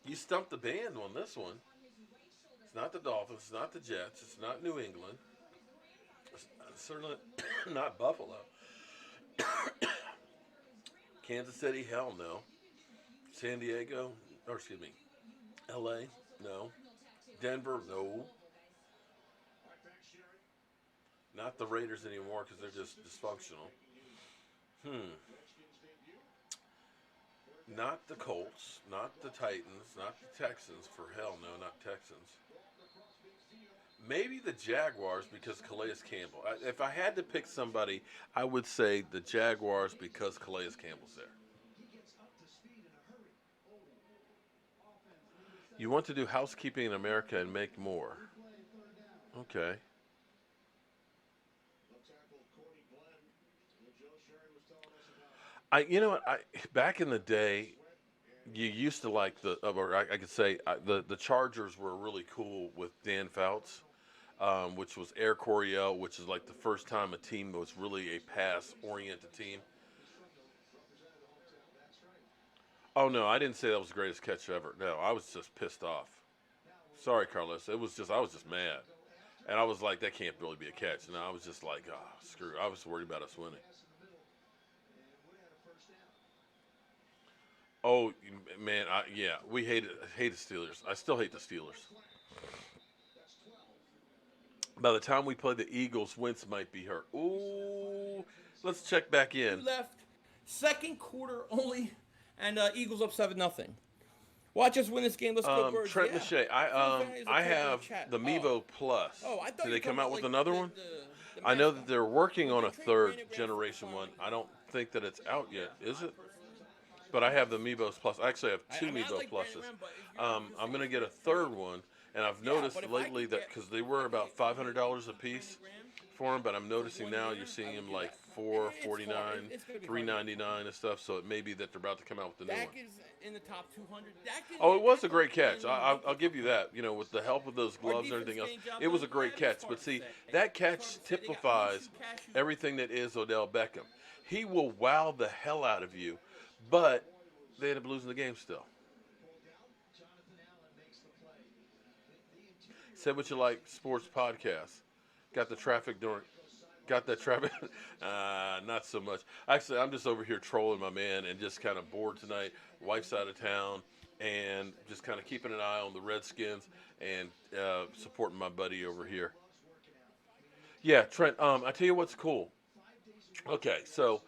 You stumped the band on this one. It's not the Dolphins. It's not the Jets. It's not New England. It's certainly not Buffalo. Kansas City, hell no. San Diego, or excuse me, L.A., no. Denver, no. Not the Raiders anymore because they're just dysfunctional. Hmm. Not the Colts, not the Titans, not the Texans. For hell no, not Texans. Maybe the Jaguars because Calais Campbell. If I had to pick somebody, I would say the Jaguars because Calais Campbell's there. You want to do housekeeping in America and make more. Okay. You know what? Back in the day, you used to like or I could say the Chargers were really cool with Dan Fouts, which was Air Coryell, which is like the first time a team was really a pass-oriented team. Oh no, I didn't say that was the greatest catch ever. No, I was just pissed off. Sorry, Carlos. I was just mad, and I was like, that can't really be a catch. And I was just like, oh, screw. I was worried about us winning. Oh man, yeah, we hate the Steelers. I still hate the Steelers. By the time we play the Eagles, Wentz might be hurt. Ooh, let's check back in. Left, second quarter only, and Eagles up 7-0. Watch us win this game. Let's go Birds. Trent Yeah. Lachey, I have the Mevo Plus. Oh, I thought Did you they were come talking out about, with like, another one? the I know that mascot. they're working on They a trade third Brandon Graham for generation Stephon one. Diggs. I don't think that it's out yet, is it? But I have the Mevos Plus. I actually have two I Mevo like Brandon Pluses. Graham, but if you're I'm going to saying get a for third me, one, and I've yeah, noticed but if I lately could that get, because they if I were could about get $500 a Brandon piece Graham for them, but I'm for noticing 1 now year, you're I seeing would them do like that. four It's forty hard. nine, It's going to be three hard to get. ninety nine and stuff. So it may be that they're about to come out with the new Dak one. is in the top 200. Dak is Oh, it was a Dak great might be in catch. the I'll rookie give you top 100. that. With the help of those Our gloves and defense everything else, getting job it was done. a great Yeah, it's catch. hard But to see, say. that It's hard catch to say. They got typifies Minshew, Cashew. everything that is Odell Beckham. He will wow the hell out of you, but they end up losing the game still. Say what you like, sports podcast. Got the traffic during. Got that traffic? Not so much. Actually, I'm just over here trolling my man and just kind of bored tonight. Wife's out of town and just kind of keeping an eye on the Redskins and supporting my buddy over here. Yeah, Trent. I tell you what's cool. Okay, so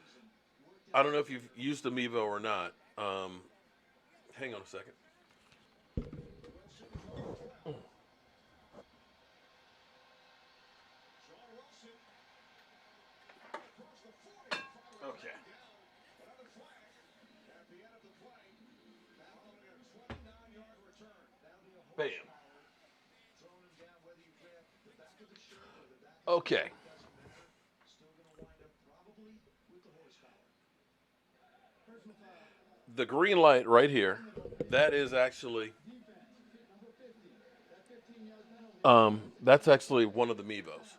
I don't know if you've used Amiibo or not. Hang on a second. Okay. Bam. Okay. The green light right here, that is actually that's actually one of the Mevos.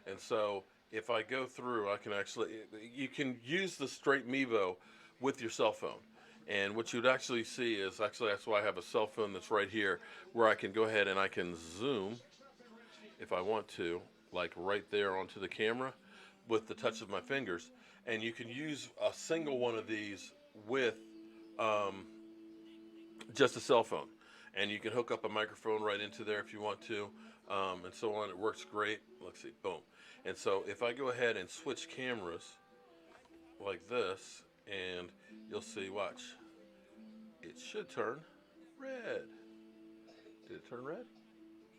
And so if I go through, I can actually, you can use the straight Mevo with your cell phone. And what you'd actually see is actually that's why I have a cell phone that's right here where I can go ahead and I can zoom if I want to, like right there onto the camera with the touch of my fingers. And you can use a single one of these with just a cell phone. And you can hook up a microphone right into there if you want to, and so on. It works great. Let's see, boom. And so if I go ahead and switch cameras like this, and you'll see, watch, it should turn red. Did it turn red?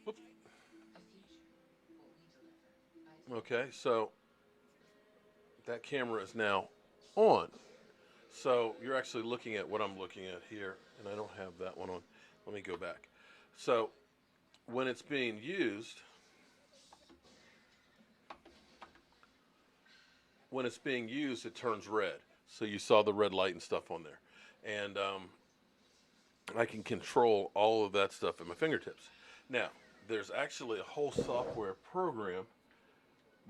Whoops. Okay, so that camera is now on. So you're actually looking at what I'm looking at here, and I don't have that one on. Let me go back. So when it's being used, it turns red. So you saw the red light and stuff on there. And I can control all of that stuff at my fingertips. Now, there's actually a whole software program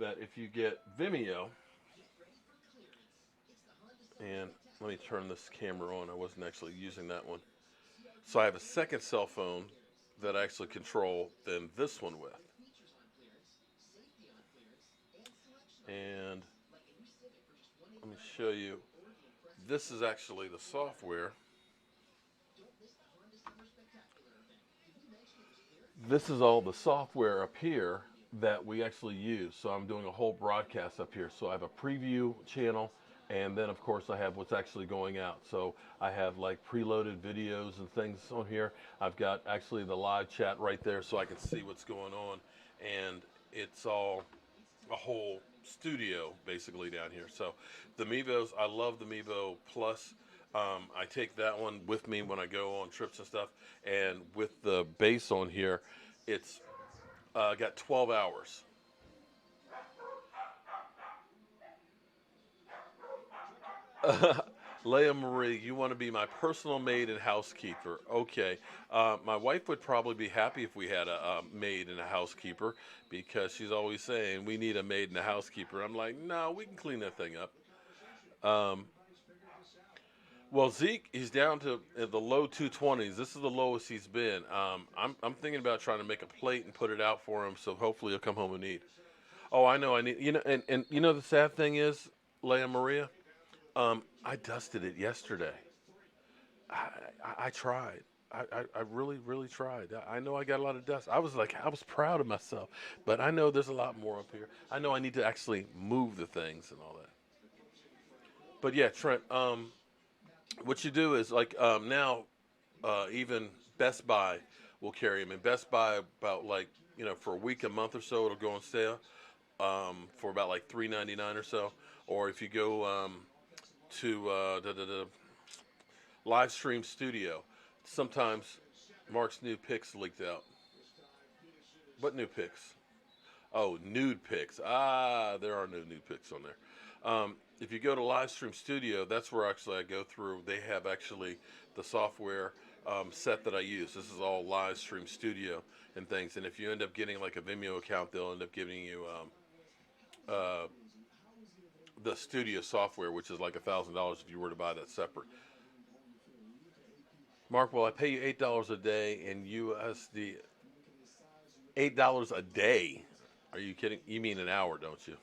that if you get Vimeo, and let me turn this camera on. I wasn't actually using that one. So I have a second cell phone that I actually control than this one with. And let me show you. This is actually the software. This is all the software up here that we actually use. So I'm doing a whole broadcast up here. So I have a preview channel, and then of course I have what's actually going out. So I have like preloaded videos and things on here. I've got actually the live chat right there so I can see what's going on, and it's all a whole studio basically down here. So the Mevos, I love the Mevo Plus. I take that one with me when I go on trips and stuff, and with the base on here, it's got 12 hours. Leah Marie, you want to be my personal maid and housekeeper. Okay. My wife would probably be happy if we had a maid and a housekeeper, because she's always saying, we need a maid and a housekeeper. I'm like, no, we can clean that thing up. Well, Zeke, he's down to the low 220s. This is the lowest he's been. I'm thinking about trying to make a plate and put it out for him, so hopefully he'll come home and eat. Oh, I know. I need, and you know the sad thing is, Leah Maria, I dusted it yesterday. I tried. I really, really tried. I know I got a lot of dust. I was proud of myself, but I know there's a lot more up here. I know I need to actually move the things and all that. But yeah, Trent, what you do is like now, even Best Buy will carry them. And Best Buy, about like, for a week, a month or so, it'll go on sale for about like $3.99 or so. Or if you go to the live stream studio, sometimes Mark's new pics leaked out. What new pics? Oh, nude pics. There are no nude pics on there. If you go to live stream studio, that's where actually I go through. They have actually the software set that I use. This is all live stream studio and things. And if you end up getting like a Vimeo account, they'll end up giving you the studio software, which is like $1,000 if you were to buy that separate. Mark, well, I pay you $8 a day in USD. $8 a day? Are you kidding? You mean an hour, don't you?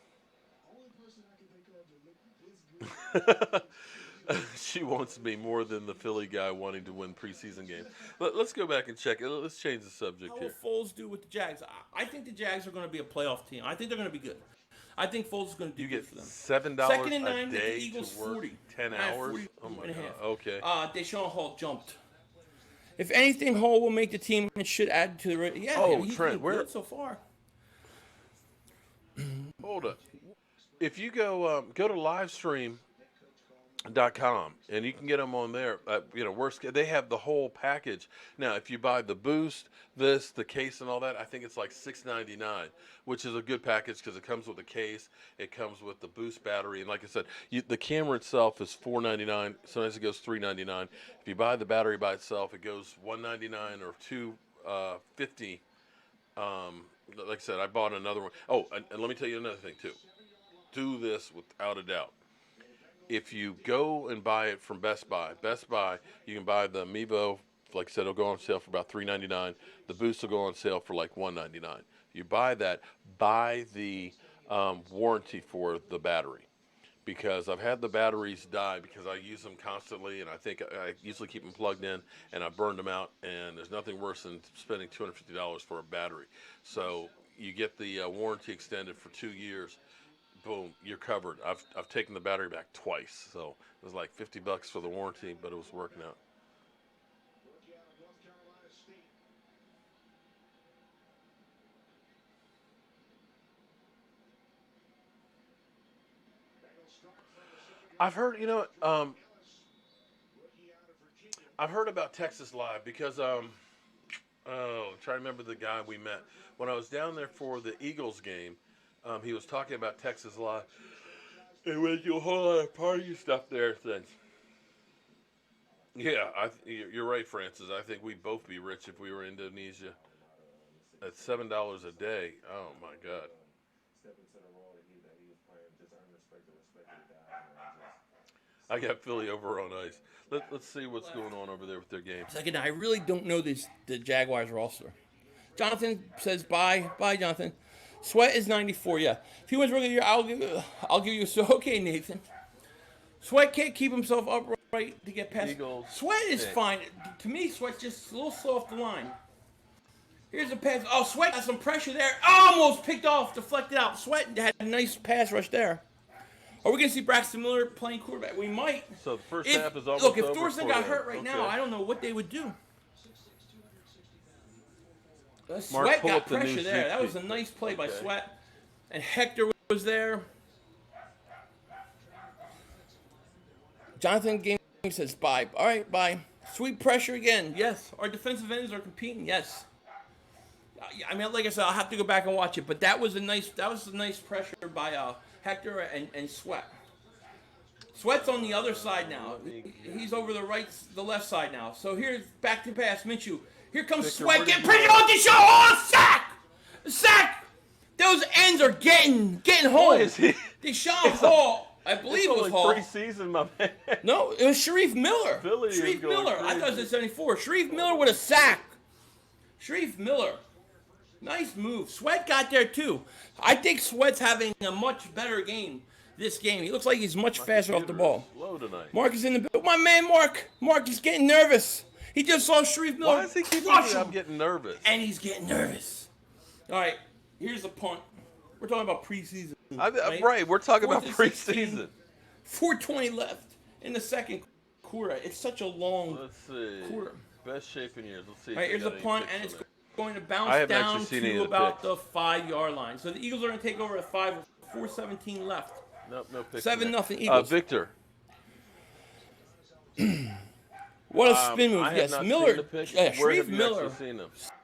She wants me more than the Philly guy wanting to win preseason games. Let's go back and check it. Let's change the subject How here. will Foles do with the Jags? I think the Jags are going to be a playoff team. I think they're going to be good. I think Foles is going to do You good get for them. $7 Second and a 9, get the day Eagles to work 40. 10 hours? 40 Oh my and a God. half. Okay. Deshaun Hall jumped. If anything, Hall will make the team. It should add to the. Yeah. Oh, he's Trent, been good so far. Hold up. If you go to livestream.com and you can get them on there, they have the whole package. Now, if you buy the boost, the case and all that, I think it's like $6.99, which is a good package because it comes with a case, it comes with the boost battery, and like I said, the camera itself is $4.99. Sometimes it goes $3.99. If you buy the battery by itself, it goes $1.99 or $2.50. Like I said, I bought another one. Oh, and let me tell you another thing too. Do this without a doubt. If you go and buy it from Best Buy, you can buy the Mevo. Like I said, it'll go on sale for about $3.99. The Boost will go on sale for like $1.99. You buy that, buy the warranty for the battery, because I've had the batteries die because I use them constantly, and I think I usually keep them plugged in, and I burned them out. And there's nothing worse than spending $250 for a battery. So you get the warranty extended for 2 years. Boom, you're covered. I've taken the battery back twice, so it was like $50 for the warranty, but it was working out. I've heard, I've heard about Texas Live because I'm trying to remember the guy we met when I was down there for the Eagles game. He was talking about Texas Live. And we do a whole lot of party stuff there. Things. Yeah, you're right, Francis. I think we'd both be rich if we were in Indonesia. At $7 a day. Oh my God. I got Philly over on ice. Let's see what's going on over there with their game. Second, I really don't know the Jaguars roster. Jonathan says bye, Jonathan. Sweat is 94. Yeah, if he wins rookie of the year, I'll give you. So okay, Nathan. Sweat can't keep himself upright to get past. Eagles. Sweat is fine. To me, Sweat's just a little slow off the line. Here's a pass. Oh, Sweat got some pressure there. Almost picked off, deflected out. Sweat had a nice pass rush there. Are we going to see Braxton Miller playing quarterback? We might. So the first half is almost over. Look, if over Thorson got hurt right now, I don't know what they would do. Sweat got pressure there. That was a nice play by Sweat. And Hector was there. Jonathan Game says bye. All right, bye. Sweet pressure again. Yes. Our defensive ends are competing. Yes. I mean, like I said, I'll have to go back and watch it. But that was a nice pressure by Hector and Sweat. Sweat's on the other side now. He's over the left side now. So here's back to pass. Minshew. Here comes Sweat. Get pressure on Deshaun. Oh, sack! Sack! Those ends are getting home. Deshaun Hall, I believe it was Hall. Preseason, my man. No, it was Sharif Miller. Philly Sharif Miller. I thought it was 74. Sharif Miller with a sack. Sharif Miller. Nice move. Sweat got there too. I think Sweat's having a much better game this game. He looks like he's much faster off the ball. Slow tonight. Mark is in the building. My man Mark. Mark is getting nervous. He just saw Sharif Miller. Why is he keeping me? I'm getting nervous. And he's getting nervous. All right, here's the punt. We're talking about preseason. Right, we're talking about preseason. 4:20 left in the second quarter. It's such a long quarter. Best shape in years. Let's see. All right, here's a punt, and it's going to bounce down to about the 5-yard line. So the Eagles are going to take over at 5 with 4:17 left. Nope, no picks. 7-0 Eagles. Victor. What a spin move. Yes, Miller. Sharif Miller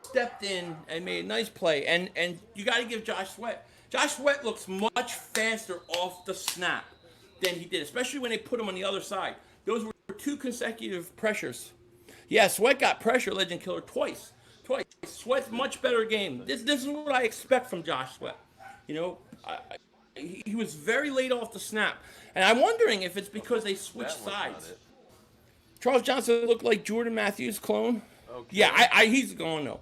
stepped in and made a nice play. And you got to give Josh Sweat. Josh Sweat looks much faster off the snap than he did, especially when they put him on the other side. Those were 2 consecutive pressures. Yeah, Sweat got pressure, Legend Killer, twice. Sweat's much better game. This is what I expect from Josh Sweat. You know, he was very late off the snap. And I'm wondering if it's because they switched sides. Charles Johnson looked like Jordan Matthews' clone. Okay. Yeah, he's going no.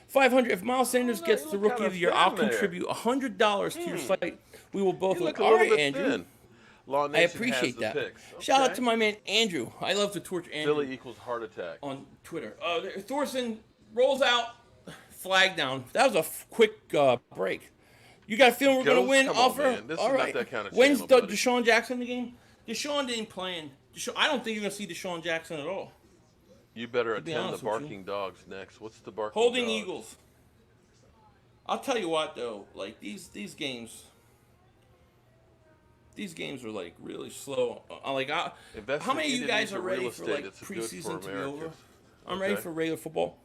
500. If Miles Sanders gets the Rookie of the Year, I'll contribute $100 to your site. We will both look. All right, Andrew. I appreciate that. Okay. Shout out to my man Andrew. I love to torch Andrew. Philly equals heart attack on Twitter. Thorson rolls out, flag down. That was a quick break. You got a feeling we're going to win? Offer. All right. Not that kind of When's Deshaun Jackson in the game? Deshaun didn't play. I don't think you're going to see Deshaun Jackson at all. You better attend the Barking Dogs next. What's the Barking Holding Dogs? Eagles. I'll tell you what, though. Like, these games are, like, really slow. How many of you guys are ready for, like, preseason to be over? I'm ready for regular football.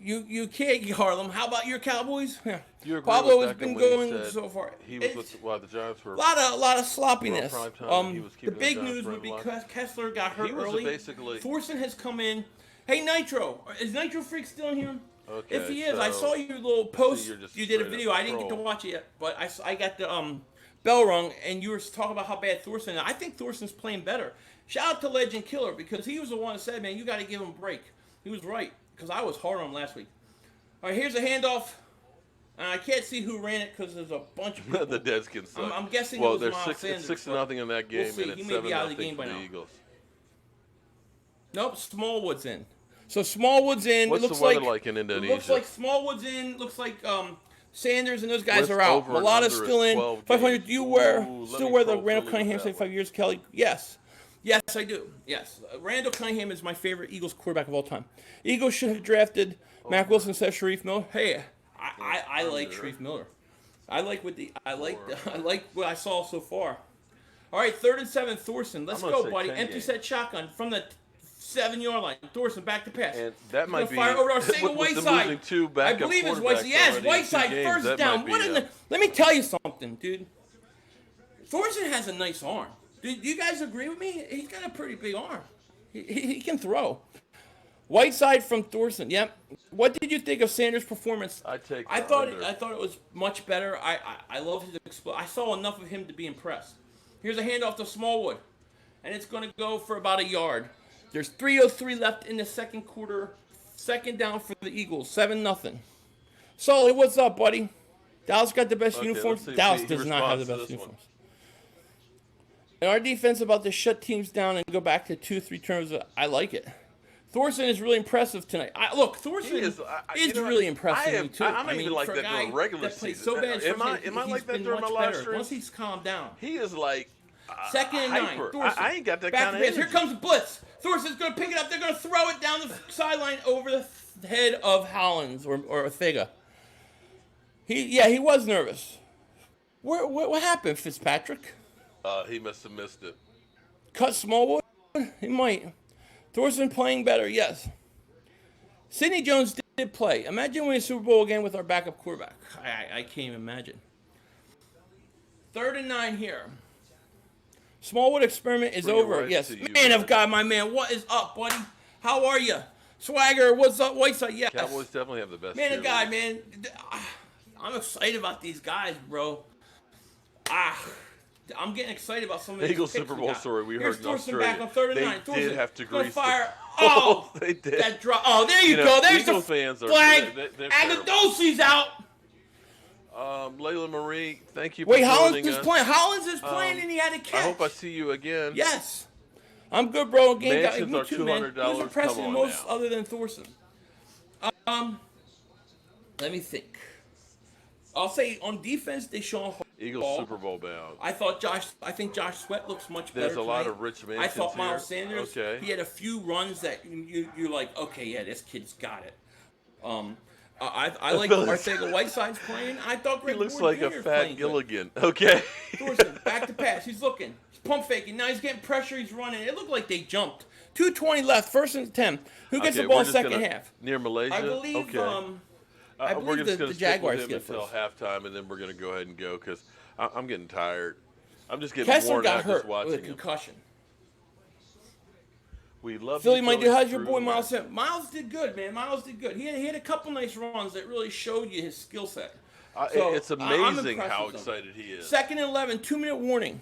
You can't get Harlem. How about your Cowboys? Yeah. Pablo has been going so far. He was with the Giants were a lot of sloppiness. The big news would be Kessler got hurt early. Thorson has come in. Hey, Nitro. Is Nitro Freak still in here? Okay, if he is, I saw your little post. You did a video. I didn't get to watch it yet, but I got the bell rung, and you were talking about how bad Thorson is. I think Thorson's playing better. Shout out to Legend Killer, because he was the one that said, man, you got to give him a break. He was right, because I was hard on him last week. All right, here's a handoff. And I can't see who ran it because there's a bunch of people. The Deadskins suck. I'm guessing well, it was there's Miles Sanders. it's 6-0 in that game, We'll and see. it's He may be out of 7-0 the game for by the now. Eagles. Nope, Smallwood's in. So Smallwood's in. What's it looks the weather like in Indonesia? It looks like Smallwood's in. Looks like Sanders and those guys What's are out. over and Mulata's under still is in. 12 500. games. Do you Ooh, still let wear me the Randall Philly Cunningham with that 75 years, Kelly? Yes. Yes, I do. Yes. Randall Cunningham is my favorite Eagles quarterback of all time. Eagles should have drafted Mac Wilson instead of Sharif Miller. Hey, I like Sharif Miller. I like what I saw so far. All right, 3rd and 7, Thorson. Let's go, buddy. Empty set shotgun from the 7-yard line. Thorson back to pass. And that He's might be fire over our single with them Whiteside. losing 2 I backup believe it's quarterbacks Whiteside. Yes, already in 2 Whiteside games. first That down. might be What in the? Let me tell you something, dude. Thorson has a nice arm. Do you guys agree with me? He's got a pretty big arm. He can throw. Whiteside from Thorson. Yep. What did you think of Sanders' performance? I thought it was much better. I love his I saw enough of him to be impressed. Here's a handoff to Smallwood, and it's going to go for about a yard. There's 3:03 left in the second quarter. Second down for the Eagles. 7-0. Sully, what's up, buddy? Dallas got the best uniforms. Dallas does not have the best uniforms. And our defense about to shut teams down and go back to 2-3 turns. I like it. Thorson is really impressive tonight. Look, Thorson is really impressive to me too. I'm not even like that during regular season. So bad am I like that during my live stream? Once he's calmed down. He is like 2nd and 9. Thorson. I ain't got that kind of energy. Here comes the blitz. Thorson's going to pick it up. They're going to throw it down the sideline over the head of Hollins or Ortega. He was nervous. What happened, Fitzpatrick? He must have missed it. Cut Smallwood? He might. Thorson playing better, yes. Sidney Jones did play. Imagine winning a Super Bowl again with our backup quarterback. I can't even imagine. 3rd and 9 here. Smallwood experiment is over. Yes. Man of God, my man. What is up, buddy? How are you? Swagger, what's up? Whiteside, yes. Cowboys definitely have the best. Man of God, man. I'm excited about these guys, bro. I'm getting excited about some of these Eagles Super Bowl story we heard in Australia. Back on 3rd and 9. They did have to grease fire. Oh, they did. That drop. Oh, there you go. There's Eagle the fans flag. They're Agadosi's out. Layla Marie, thank you for Wait, joining us. Hollins is playing and he had a catch. I hope I see you again. Yes. I'm good, bro. Mansions are $200. He was impressive most other than Thorson. Let me think. I'll say on defense, they show Eagles Super Bowl bound. I think Josh Sweat looks much better. There's a lot of rich Mansions. I thought Miles here. Sanders. Okay. He had a few runs that you're like, okay, yeah, this kid's got it. I like Ortega Whiteside's playing. I thought Greg he looks Ward like Jr. a fat playing Gilligan. Good. Okay. Thorson, back to pass. He's looking. He's pump faking. Now he's getting pressure. He's running. It looked like they jumped. 2:20 left. 1st and 10. Who gets the ball second half? Near Malaysia. I believe. Okay. I believe we're just going the to stick Jaguars with him get until first. halftime, and then we're going to go ahead and go because I'm getting tired. I'm just getting Kessler worn got out hurt just watching with a him. concussion. We love Philly, you, my Philly dude. How's your Screw, boy man. Miles? Miles did good, man. Miles did good. He had a couple nice runs that really showed you his skill set. So, it's amazing how excited he is. 2nd and 11, 2-minute warning.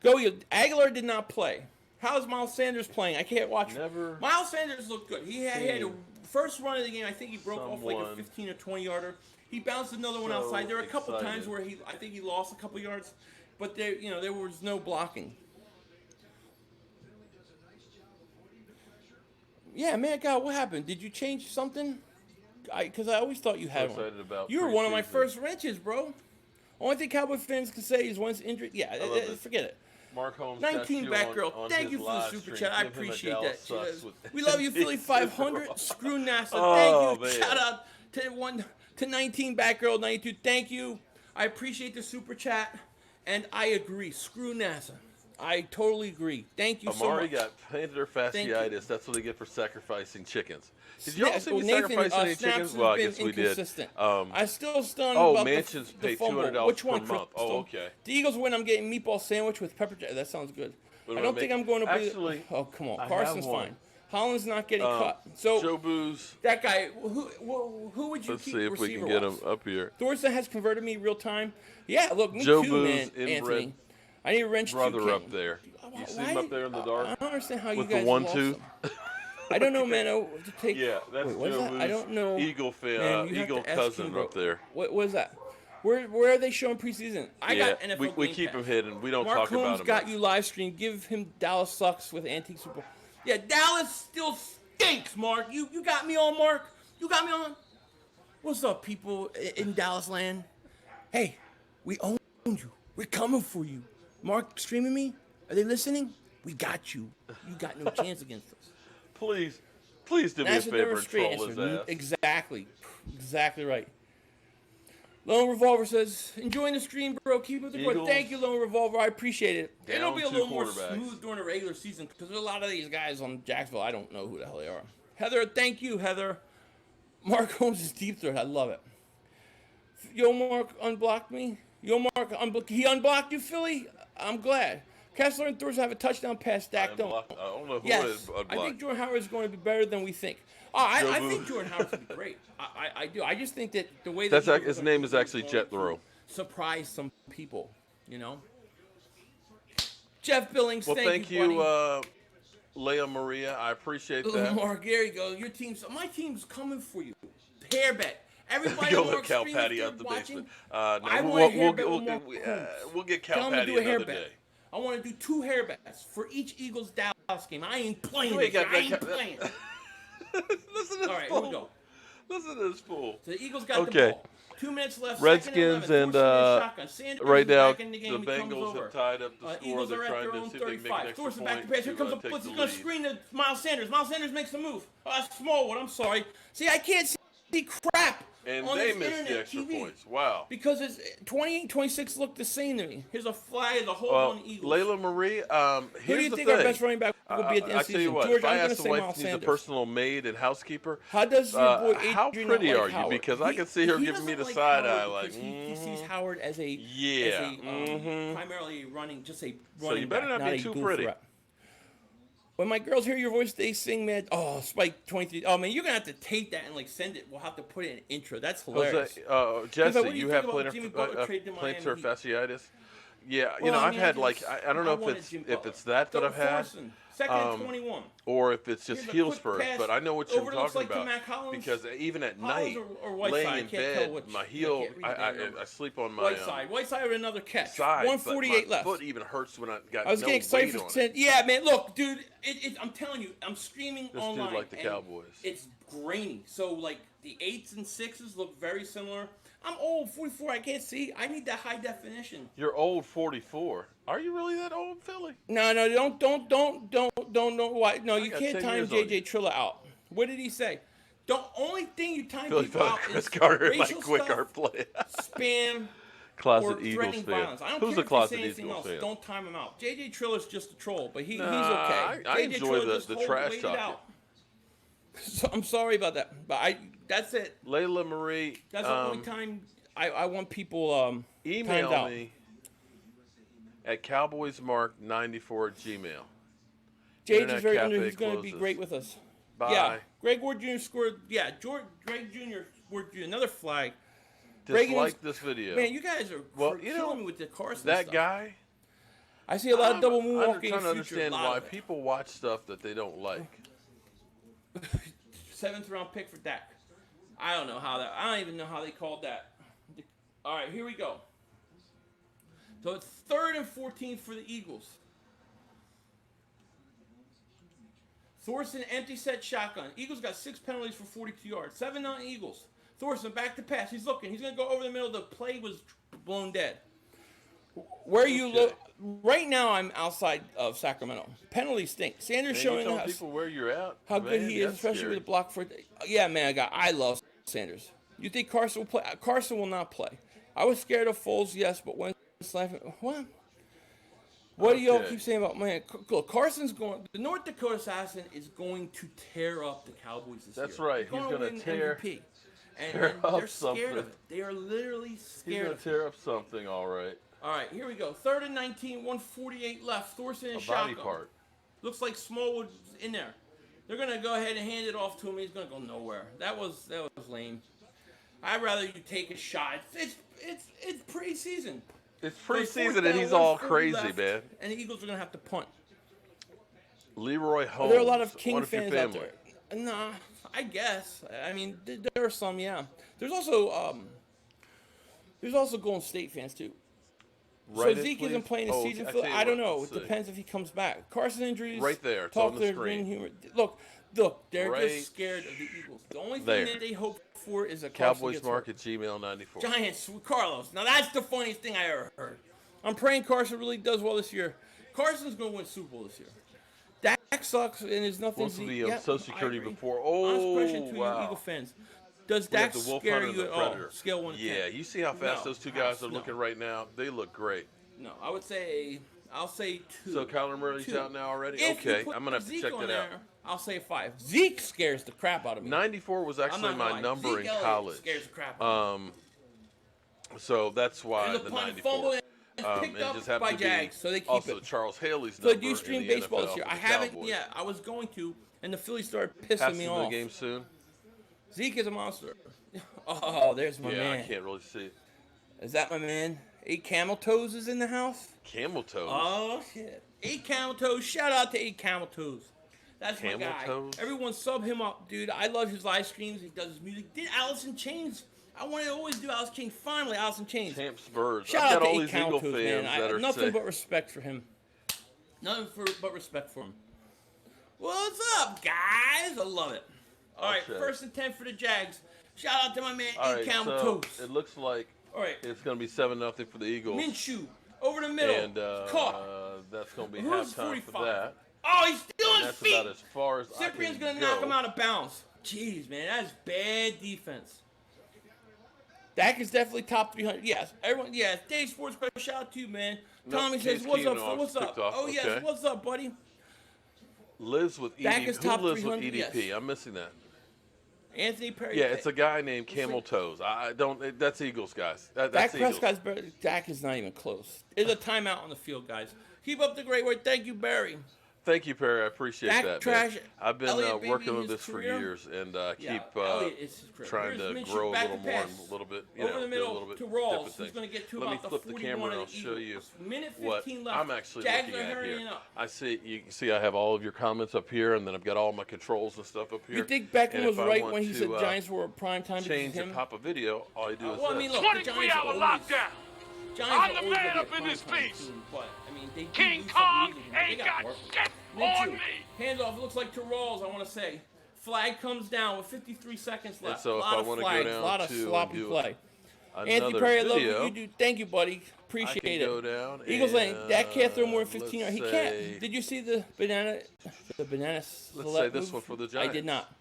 Go. Aguilar did not play. How's Miles Sanders playing? I can't watch. Miles Sanders looked good. He had a first run of the game. I think he broke off like a 15 or 20 yarder. He bounced another one outside. There were a couple times where I think he lost a couple yards, but there was no blocking. Yeah, man, God, what happened? Did you change something? Because I always thought you had one. You were one of my first wrenches, bro. Only thing Cowboy fans can say is once injured. Yeah, forget it. Mark Holmes 19 Batgirl, thank you for the super chat. I appreciate that. We love you, Philly 500. Screw NASA. Thank you. Shout out to 19 Batgirl 92. Thank you. I appreciate the super chat, and I agree. Screw NASA. I totally agree. Thank you so much. Amari got plantar fasciitis. That's what they get for sacrificing chickens. Did you all see me sacrificing any chickens? Well, I guess we did. I still stunned about Mansions the paid fumble. $200 Which per one, month. Crystal? Oh, okay. The Eagles win. I'm getting meatball sandwich with pepper jack. That sounds good. I don't think I'm going to be. Actually, oh, come on. Carson's fine. Holland's not getting cut. So Joe Booze. That guy. Who would you Let's keep see if we can get him up here. Thorson has converted me real time. Yeah, look, me Joe too, Booze, man. Anthony. I need a wrench brother too, up there. You see him up there in the dark? I don't understand how you with guys the one lost tooth. him. I don't know, man. To take. Yeah, that's Wait, what is Joe that? I Moo's don't know. Eagle fan, Man, you have Eagle to ask cousin King, up there. What is that? Where are they showing preseason? I Yeah, got NFL we Game keep Pass. him hidden. We don't Mark talk about Holmes him got much. you live stream. Give him Dallas sucks with antique Super Bowl. Yeah, Dallas still stinks, Mark. You got me on, Mark. You got me on. What's up, people in Dallas land? Hey, we owned you. We're coming for you. Mark streaming me? Are they listening? We got you. You got no chance against us. Please do me a That's a never favor and straight troll his answer. ass. Exactly right. Lone Revolver says, enjoying the stream, bro. Keep it the good. Eagles Thank you, Lone Revolver. I appreciate it. It'll down be a two little more quarterbacks. smooth during the regular season because there's a lot of these guys on Jacksonville. I don't know who the hell they are. Heather, thank you, Heather. Mark Holmes is deep throat. I love it. Yo, Mark unblocked me. Yo, Mark, he unblocked you, Philly? I'm glad. Kessler and Thorson have a touchdown pass. Dak don't. I don't know who Yes, is unblocked. I think Jordan Howard is going to be better than we think. I think Jordan Howard's going to be great. I do. I just think that the way that His name is actually Jethro. Surprise some people, you know. Jeff Billings, Well, thank you, you, Leah Maria. I appreciate that. Mark, there you go. My team's coming for you. Hair bet. Everybody Go on let Mark's Cal stream Patty if out the they're watching, basement. I No, want a hair bet with Mark Holmes. we'll get Tell Cal him to Patty do a hair another bet. day. I want to do 2 hair bets for each Eagles Dallas game. I ain't playing You ain't this got year. I that ain't playing. Listen to this All right, fool. here we go. Listen to this fool. So the Eagles got Okay. the ball. 2 minutes left. Redskins second and shotgun. Sanders right is now back in the the game. He comes Bengals over. have tied up the score. Eagles They're are at trying their to own see if they can make an 35. extra Thorson point back to pass. Here comes the take blitz. the He's going to lead. screen to Miles Sanders. Miles Sanders makes a move. Smallwood, I'm sorry. See, I can't see crap And on they this missed the internet extra TV. points. Wow. Because it's 28, 26 look the same to me. Here's a flag, the hold on the Eagles. Layla Marie, Who do here's you the think thing. our best running back will be at the end I of the tell you season? what, George, if I'm I going to ask the say wife Miles needs a Sanders. personal maid and housekeeper, How does your boy how Adrian pretty not are like you? Howard? Because I can see her He giving me the doesn't side Howard eye, like, because he sees Howard as a primarily just a So running you better back, not be a too dual pretty. threat. When my girls hear your voice, they sing, man. Oh, Spike 23. Oh, man, you're going to have to take that and, send it. We'll have to put it in intro. That's hilarious. Jesse, what do you think have about Jimmy Butler trading to Miami plantar Heat? fasciitis? Yeah, Well, I I've mean, had I don't know if it's that I've had, second and 21. or if it's just Here's a heel quick spurs. pass But I know what you're over, looks talking like to about Mac Hollins. because even at Hollins night, or Whiteside, laying in can't tell bed, which. my heel, Can't read the damn number. I sleep on my Whiteside with another catch. side, 148 but my left. foot even hurts when I got I was no getting excited weight for on 10. it. Yeah, man, look, dude, I'm telling you, I'm streaming This online. dude like the and Cowboys. It's grainy. So, the 8s and 6s look very similar. I'm old, 44. I can't see. I need that high definition. You're old, 44. Are you really that old, Philly? No, don't. Why? No, you got can't 10 time years on you. JJ Trilla out. What did he say? The only thing you time Philly people felt out Chris is Carter in my racial quick stuff, art play. spam, Closet or Eagles threatening fan. violence. I don't Who's care a if closet you say anything Eagles else. fan? Don't time him out. JJ Trilla's just a troll, but he's okay. I JJ enjoy Trilla just the wait trash it talking. out. So, I'm sorry about that, but that's it. Layla Marie, That's the only time I want people email timed out. me at cowboysmark94@gmail. JJ's very Cafe under. He's going to be closes. great with us. Bye. Yeah, Greg Ward Jr. scored. Yeah, Greg Jr. Ward Jr. Another flag. Greg Dislike this video. Man, you guys are killing me with the Carson stuff. That guy. I see a lot of double I'm moonwalking. trying to understand why people watch stuff that they don't like. 7th round pick for Dak. I don't even know how they called that. All right, here we go. So it's 3rd and 14 for the Eagles. Thorson empty set shotgun. Eagles got 6 penalties for 42 yards. 7-9 Eagles. Thorson back to pass. He's looking. He's going to go over the middle. The play was blown dead. Where you look right now, I'm outside of Sacramento. Penalty stink. Sanders showing us people where you're at. how good he is, especially with a block for. Yeah, man, I love Sanders. You think Carson will play? Carson will not play. I was scared of Foles, yes, but when what? What do y'all keep saying about, man? Look, Carson's going. The North Dakota Assassin is going to tear up the Cowboys this year. That's right. He's going to tear MVP. And up they're scared something. of it. They are literally He's scared going of to tear up something, all right. All right, here we go. 3rd and 19, 148 left. Thorson and A shotgun. body part. Looks like Smallwood's in there. They're gonna go ahead and hand it off to him. He's gonna go nowhere. That was lame. I'd rather you take a shot. It's preseason. It's There's preseason 4th and down, he's all 140 crazy, left, man. And the Eagles are gonna have to punt. Leroy Holmes. There are a lot of King What if your fans out family? there. Nah, I guess. I mean, there are some, yeah. There's also Golden State fans too. So Write it, Zeke please. isn't playing the Oh, season. I tell you I don't what, know. let's It see. depends if he comes back. Carson injuries. Right there. It's Talk on the their screen. humor. Look. They're Right just scared of the Eagles. The only thing there. that they hope for is a Carson gets hurt. CowboysMark@gmail.94. Giants, Carlos. Now that's the funniest thing I ever heard. I'm praying Carson really does well this year. Carson's going to win Super Bowl this year. Dak sucks and there's nothing. Supposed to be on Social Security before. Honest Oh, question to you wow. Eagle fans. Does We have Dak the Wolf scare Hunter and you the at all? Predator. Scale 1 to 10. Yeah, you see how fast No, those two guys are no. looking right now? They look great. No, I'll say 2. So Kyler Murray's 2. out now already? If you Okay, put I'm going to have to Zeke check on that out. there, I'll say 5. Zeke scares the crap out of me. 94 was I'm actually not gonna my lie. number Zeke in Elliott college. scares the crap out of me. So that's why And the punt and 94. fumble and picked It up just happened by to be Jags, so they keep also it. Charles Haley's So number do you stream in the baseball this NFL year? for I the haven't Cowboys. yet. I was going to, and the Phillies started pissing Passing me the off. game soon? Zeke is a monster. Oh, there's my Yeah, man. I can't really see it. Is that my man? 8 Camel Toes is in the house. Camel toes. Oh shit! 8 Camel Toes. Shout out to 8 Camel Toes. That's Camel my guy. Toes? Everyone sub him up, dude. I love his live streams. He does his music. Did Alice in Chains? I wanted to always do Alice in Chains. Finally, Alice in Chains. Champs Birds. Shout I've out got to all 8 these Camel Eagle Toes, fans man. that are Nothing saying, but respect for him. But respect for him. What's up, guys? I love it. All right, Okay. 1st and 10 for the Jags. Shout out to my man, all 8 right, Camel so Toes. it looks like All right, it's going to be 7-0 for the Eagles. Minshew over the middle. And Caught. that's going to be Who's halftime for 45? that. Oh, he's still And on his that's feet. about as far as Cyprian's I gonna can knock go. him out of bounds. Jeez, man, that's bad defense. Dak is definitely top 300. Yes, everyone. Yes, Dave Sports Crush, shout out to you, man. Nope, Tommy says, Case "What's up? Keenum What's up? picked off. Oh yes, Okay. what's up, buddy?" Lives with Dak EDP. is Who top lives with 300? EDP? Yes. I'm missing that. Anthony Perry. Yeah, it's a guy named Camel Toes. I don't. That's Eagles, guys. That's Dak Eagles. Prescott's better. Dak is not even close. There's a timeout on the field, guys. Keep up the great work. Thank you, Barry. Thank you, Perry. I appreciate Dak that. trash. Man. I've been Elliott, baby, working on his this for career. years and Yeah, keep Elliott is his career. trying Here's to Minshew, grow a back little to more, pass. and a little bit, Over the do a middle little bit to Rawls, different who's things. going to get to Let me about the flip the 41 camera and of I'll the show you Eagles. Minute 15 what left. I'm actually Jags looking are at hurrying here. up. I see. You can see I have all of your comments up here, and then I've got all my controls and stuff up here. You think Beckham And was if I right want when he to, said Giants were a prime time because change of and him? pop a video, all I do is Well, I this. mean, look, the 23 Giants hour are always, lockdown. Giants I'm are the always man gonna be up a in this prime-time piece. team, but, I mean, they do King do something Kong easy. They ain't got work. shit Minshew. on me. Handoff, it looks like to Rawls, I want to say. Flag comes down with 53 seconds left. so a if lot I of wanna go flags, down a lot of to and sloppy do play. Another Anthony Perry, I love video, what you do. Thank you, buddy. I Appreciate can it. go down Eagles lane. Dak can't throw more than and 15 let's yards. He say- can't. Did you see the banana? The banana. Let's select say this move? one for the I Giants. did not.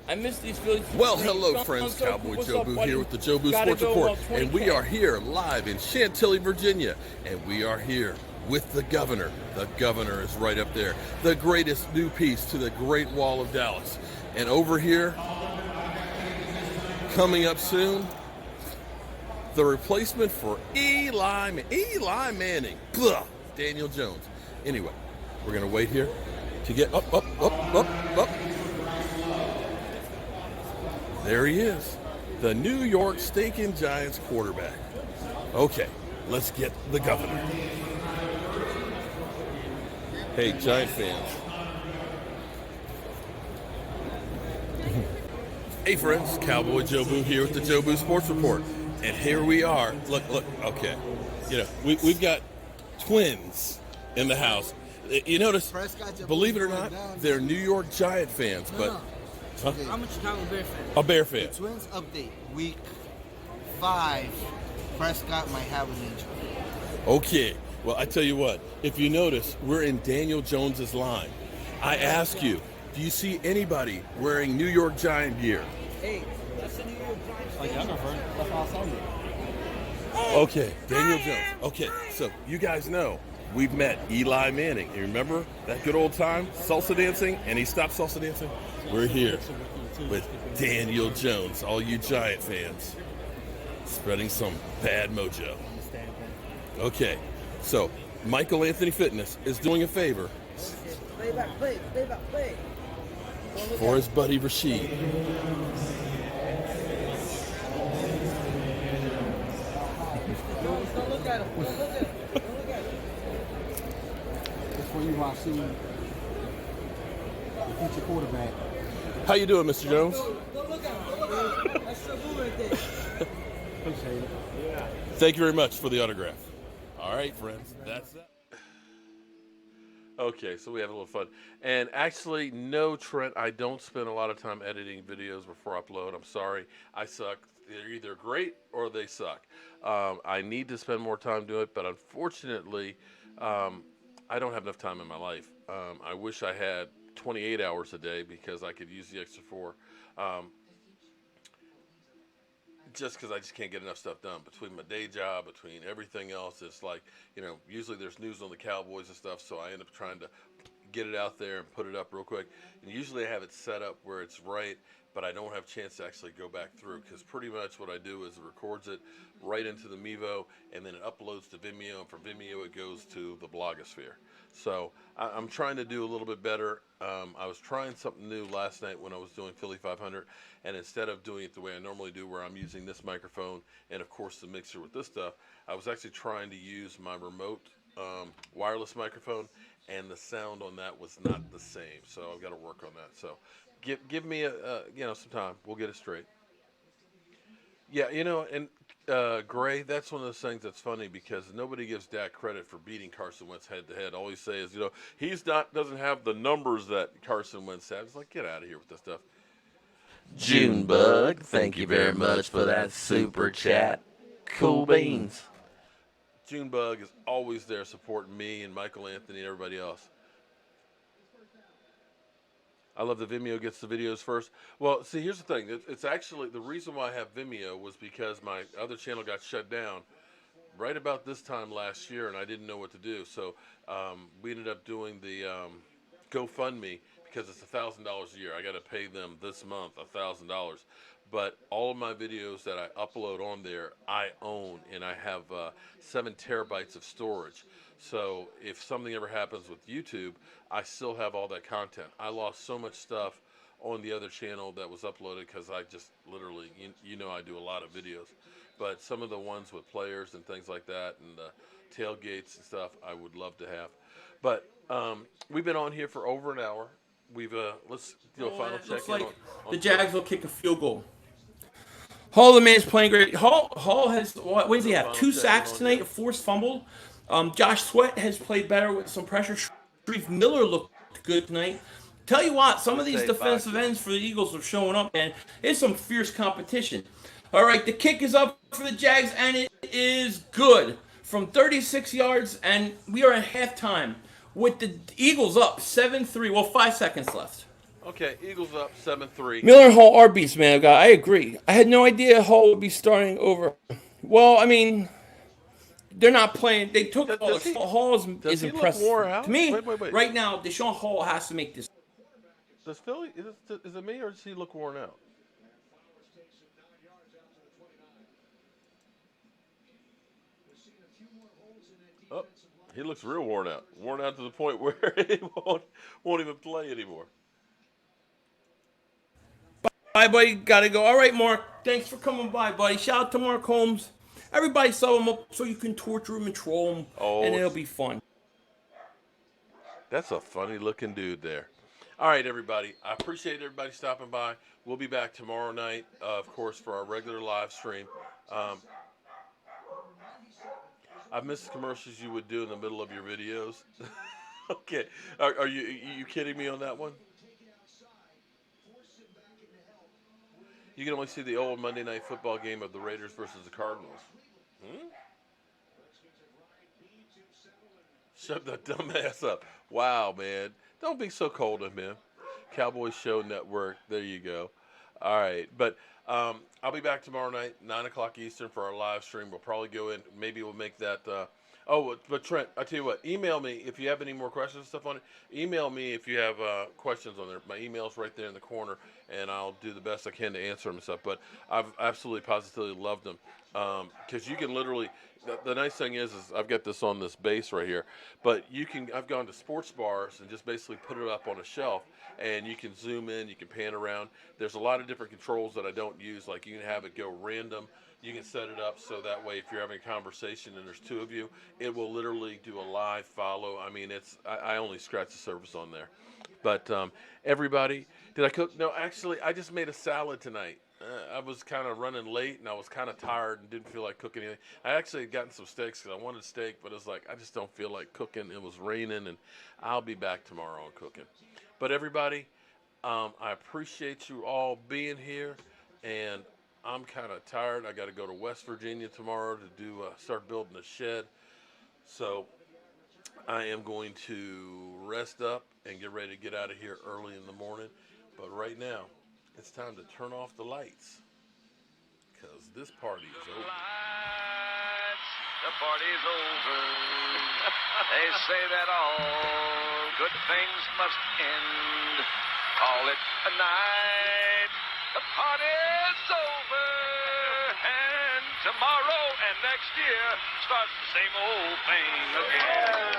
I missed these Phillies. Well, hello, Son, friends. so Cowboy what's Joe up, Boo buddy? here with the Joe Boo Gotta Sports go, Report. 20K. And we are here live in Chantilly, Virginia. And we are here with the governor. The governor is right up there. The greatest new piece to the Great Wall of Dallas. And over here, coming up soon, the replacement for Eli Manning. Blah, Daniel Jones. Anyway, we're going to wait here to get up. There he is, the New York Stinking Giants quarterback. Okay, let's get the governor. Hey, Giant fans. Hey, friends. Cowboy Joe Boo here with the Joe Boo Sports Report. And here we are. Look, okay. You know, we've got twins in the house. You notice, believe it or not, they're New York Giant fans, but... Huh? I'm a Chicago Bear fan. A Bear fan. The Twins update. Week 5, Prescott might have an injury. Okay. Well, I tell you what. If you notice, we're in Daniel Jones's line. I ask you, do you see anybody wearing New York Giant gear? Hey, that's the New York Giants. Like younger friend, that's all I saw you. Okay, Daniel Jones. Okay, so you guys know we've met Eli Manning. You remember that good old time? Salsa dancing, and he stopped salsa dancing? We're here with Daniel Jones, all you Giant fans, spreading some bad mojo. Okay, so Michael Anthony Fitness is doing a favor Play back, play. for his buddy Rashid. Don't look at him. Don't look at him. It's for you, Rashid, the future quarterback. How you doing, Mr. Jones? Go look out. That's your boo right there. Appreciate it. Yeah. Thank you very much for the autograph. All right, friends. That's it. Okay, so we have a little fun. And actually, no, Trent, I don't spend a lot of time editing videos before I upload. I'm sorry. I suck. They're either great or they suck. I need to spend more time doing it, but unfortunately, I don't have enough time in my life. I wish I had 28 hours a day because I could use the extra 4. Just because I just can't get enough stuff done between my day job, between everything else. It's like, usually there's news on the Cowboys and stuff, so I end up trying to get it out there and put it up real quick. And usually I have it set up where it's right, but I don't have a chance to actually go back through because pretty much what I do is it records it right into the Mevo and then it uploads to Vimeo, and from Vimeo it goes to the blogosphere. So I'm trying to do a little bit better. I was trying something new last night when I was doing Philly 500, and instead of doing it the way I normally do where I'm using this microphone and of course the mixer with this stuff, I was actually trying to use my remote wireless microphone, and the sound on that was not the same. So I've got to work on that. So give me some time. We'll get it straight. Yeah, and Gray, that's one of those things that's funny because nobody gives Dak credit for beating Carson Wentz head to head. All he say is, doesn't have the numbers that Carson Wentz has. It's like, get out of here with this stuff. Junebug, thank you very much for that super chat. Cool beans. Junebug is always there supporting me and Michael Anthony and everybody else. I love that Vimeo gets the videos first. Well, see, here's the thing. It's actually, the reason why I have Vimeo was because my other channel got shut down right about this time last year, and I didn't know what to do. So we ended up doing the GoFundMe because it's $1,000 a year. I got to pay them this month $1,000. But all of my videos that I upload on there, I own, and I have 7 terabytes of storage. So if something ever happens with YouTube, I still have all that content. I lost so much stuff on the other channel that was uploaded because I just literally, I do a lot of videos. But some of the ones with players and things like that and the tailgates and stuff, I would love to have. But we've been on here for over an hour. We've let's do a final check. Looks like the Jags will kick a field goal. Hall, the man's playing great. Hall has, what does he have? 2 sacks tonight, a forced fumble. Josh Sweat has played better with some pressure. Sharif Miller looked good tonight. Tell you what, some of these defensive ends for the Eagles are showing up, and it's some fierce competition. All right, the kick is up for the Jags, and it is good from 36 yards, and we are at halftime with the Eagles up 7-3. Well, 5 seconds left. Okay, Eagles up 7-3. Miller and Hall are beasts, man. I agree. I had no idea Hall would be starting over. Well, I mean, they're not playing. They took Hall is impressive. To me, wait. right now, Deshaun Hall has to make this. Does Philly, is it me or does he look worn out? Oh, he looks real worn out. Worn out to the point where he won't even play anymore. Bye, buddy. Gotta go. All right, Mark. Thanks for coming by, buddy. Shout out to Mark Holmes. Everybody sell him up so you can torture him and troll him, and it'll be fun. That's a funny looking dude there. All right, everybody. I appreciate everybody stopping by. We'll be back tomorrow night, of course, for our regular live stream. I've missed the commercials you would do in the middle of your videos. Okay. Are you kidding me on that one? You can only see the old Monday Night Football game of the Raiders versus the Cardinals. Shut that dumb ass up. Wow, man. Don't be so cold on him. Cowboys Show Network. There you go. All right. But I'll be back tomorrow night, 9 o'clock Eastern, for our live stream. We'll probably go in. Maybe we'll make that. But Trent, I tell you what. Email me if you have any more questions and stuff on it. Email me if you have questions on there. My email's right there in the corner, and I'll do the best I can to answer them and stuff. But I've absolutely, positively loved them because you can literally. The nice thing is I've got this on this base right here, but I've gone to sports bars and just basically put it up on a shelf, and you can zoom in, you can pan around. There's a lot of different controls that I don't use, like you can have it go random. You can set it up so that way if you're having a conversation and there's 2 of you, it will literally do a live follow. I mean, I only scratch the surface on there. But everybody, Did I cook? No, actually, I just made a salad tonight. I was kind of running late, and I was kind of tired and didn't feel like cooking anything. I actually had gotten some steaks because I wanted steak, but it was like, I just don't feel like cooking. It was raining, and I'll be back tomorrow on cooking. But everybody, I appreciate you all being here, and I'm kind of tired. I got to go to West Virginia tomorrow to do start building a shed. So I am going to rest up and get ready to get out of here early in the morning. But right now, it's time to turn off the lights because this party is over. The party's over. They say that all good things must end. Call it a night. The party's over. And tomorrow and next year starts the same old thing again.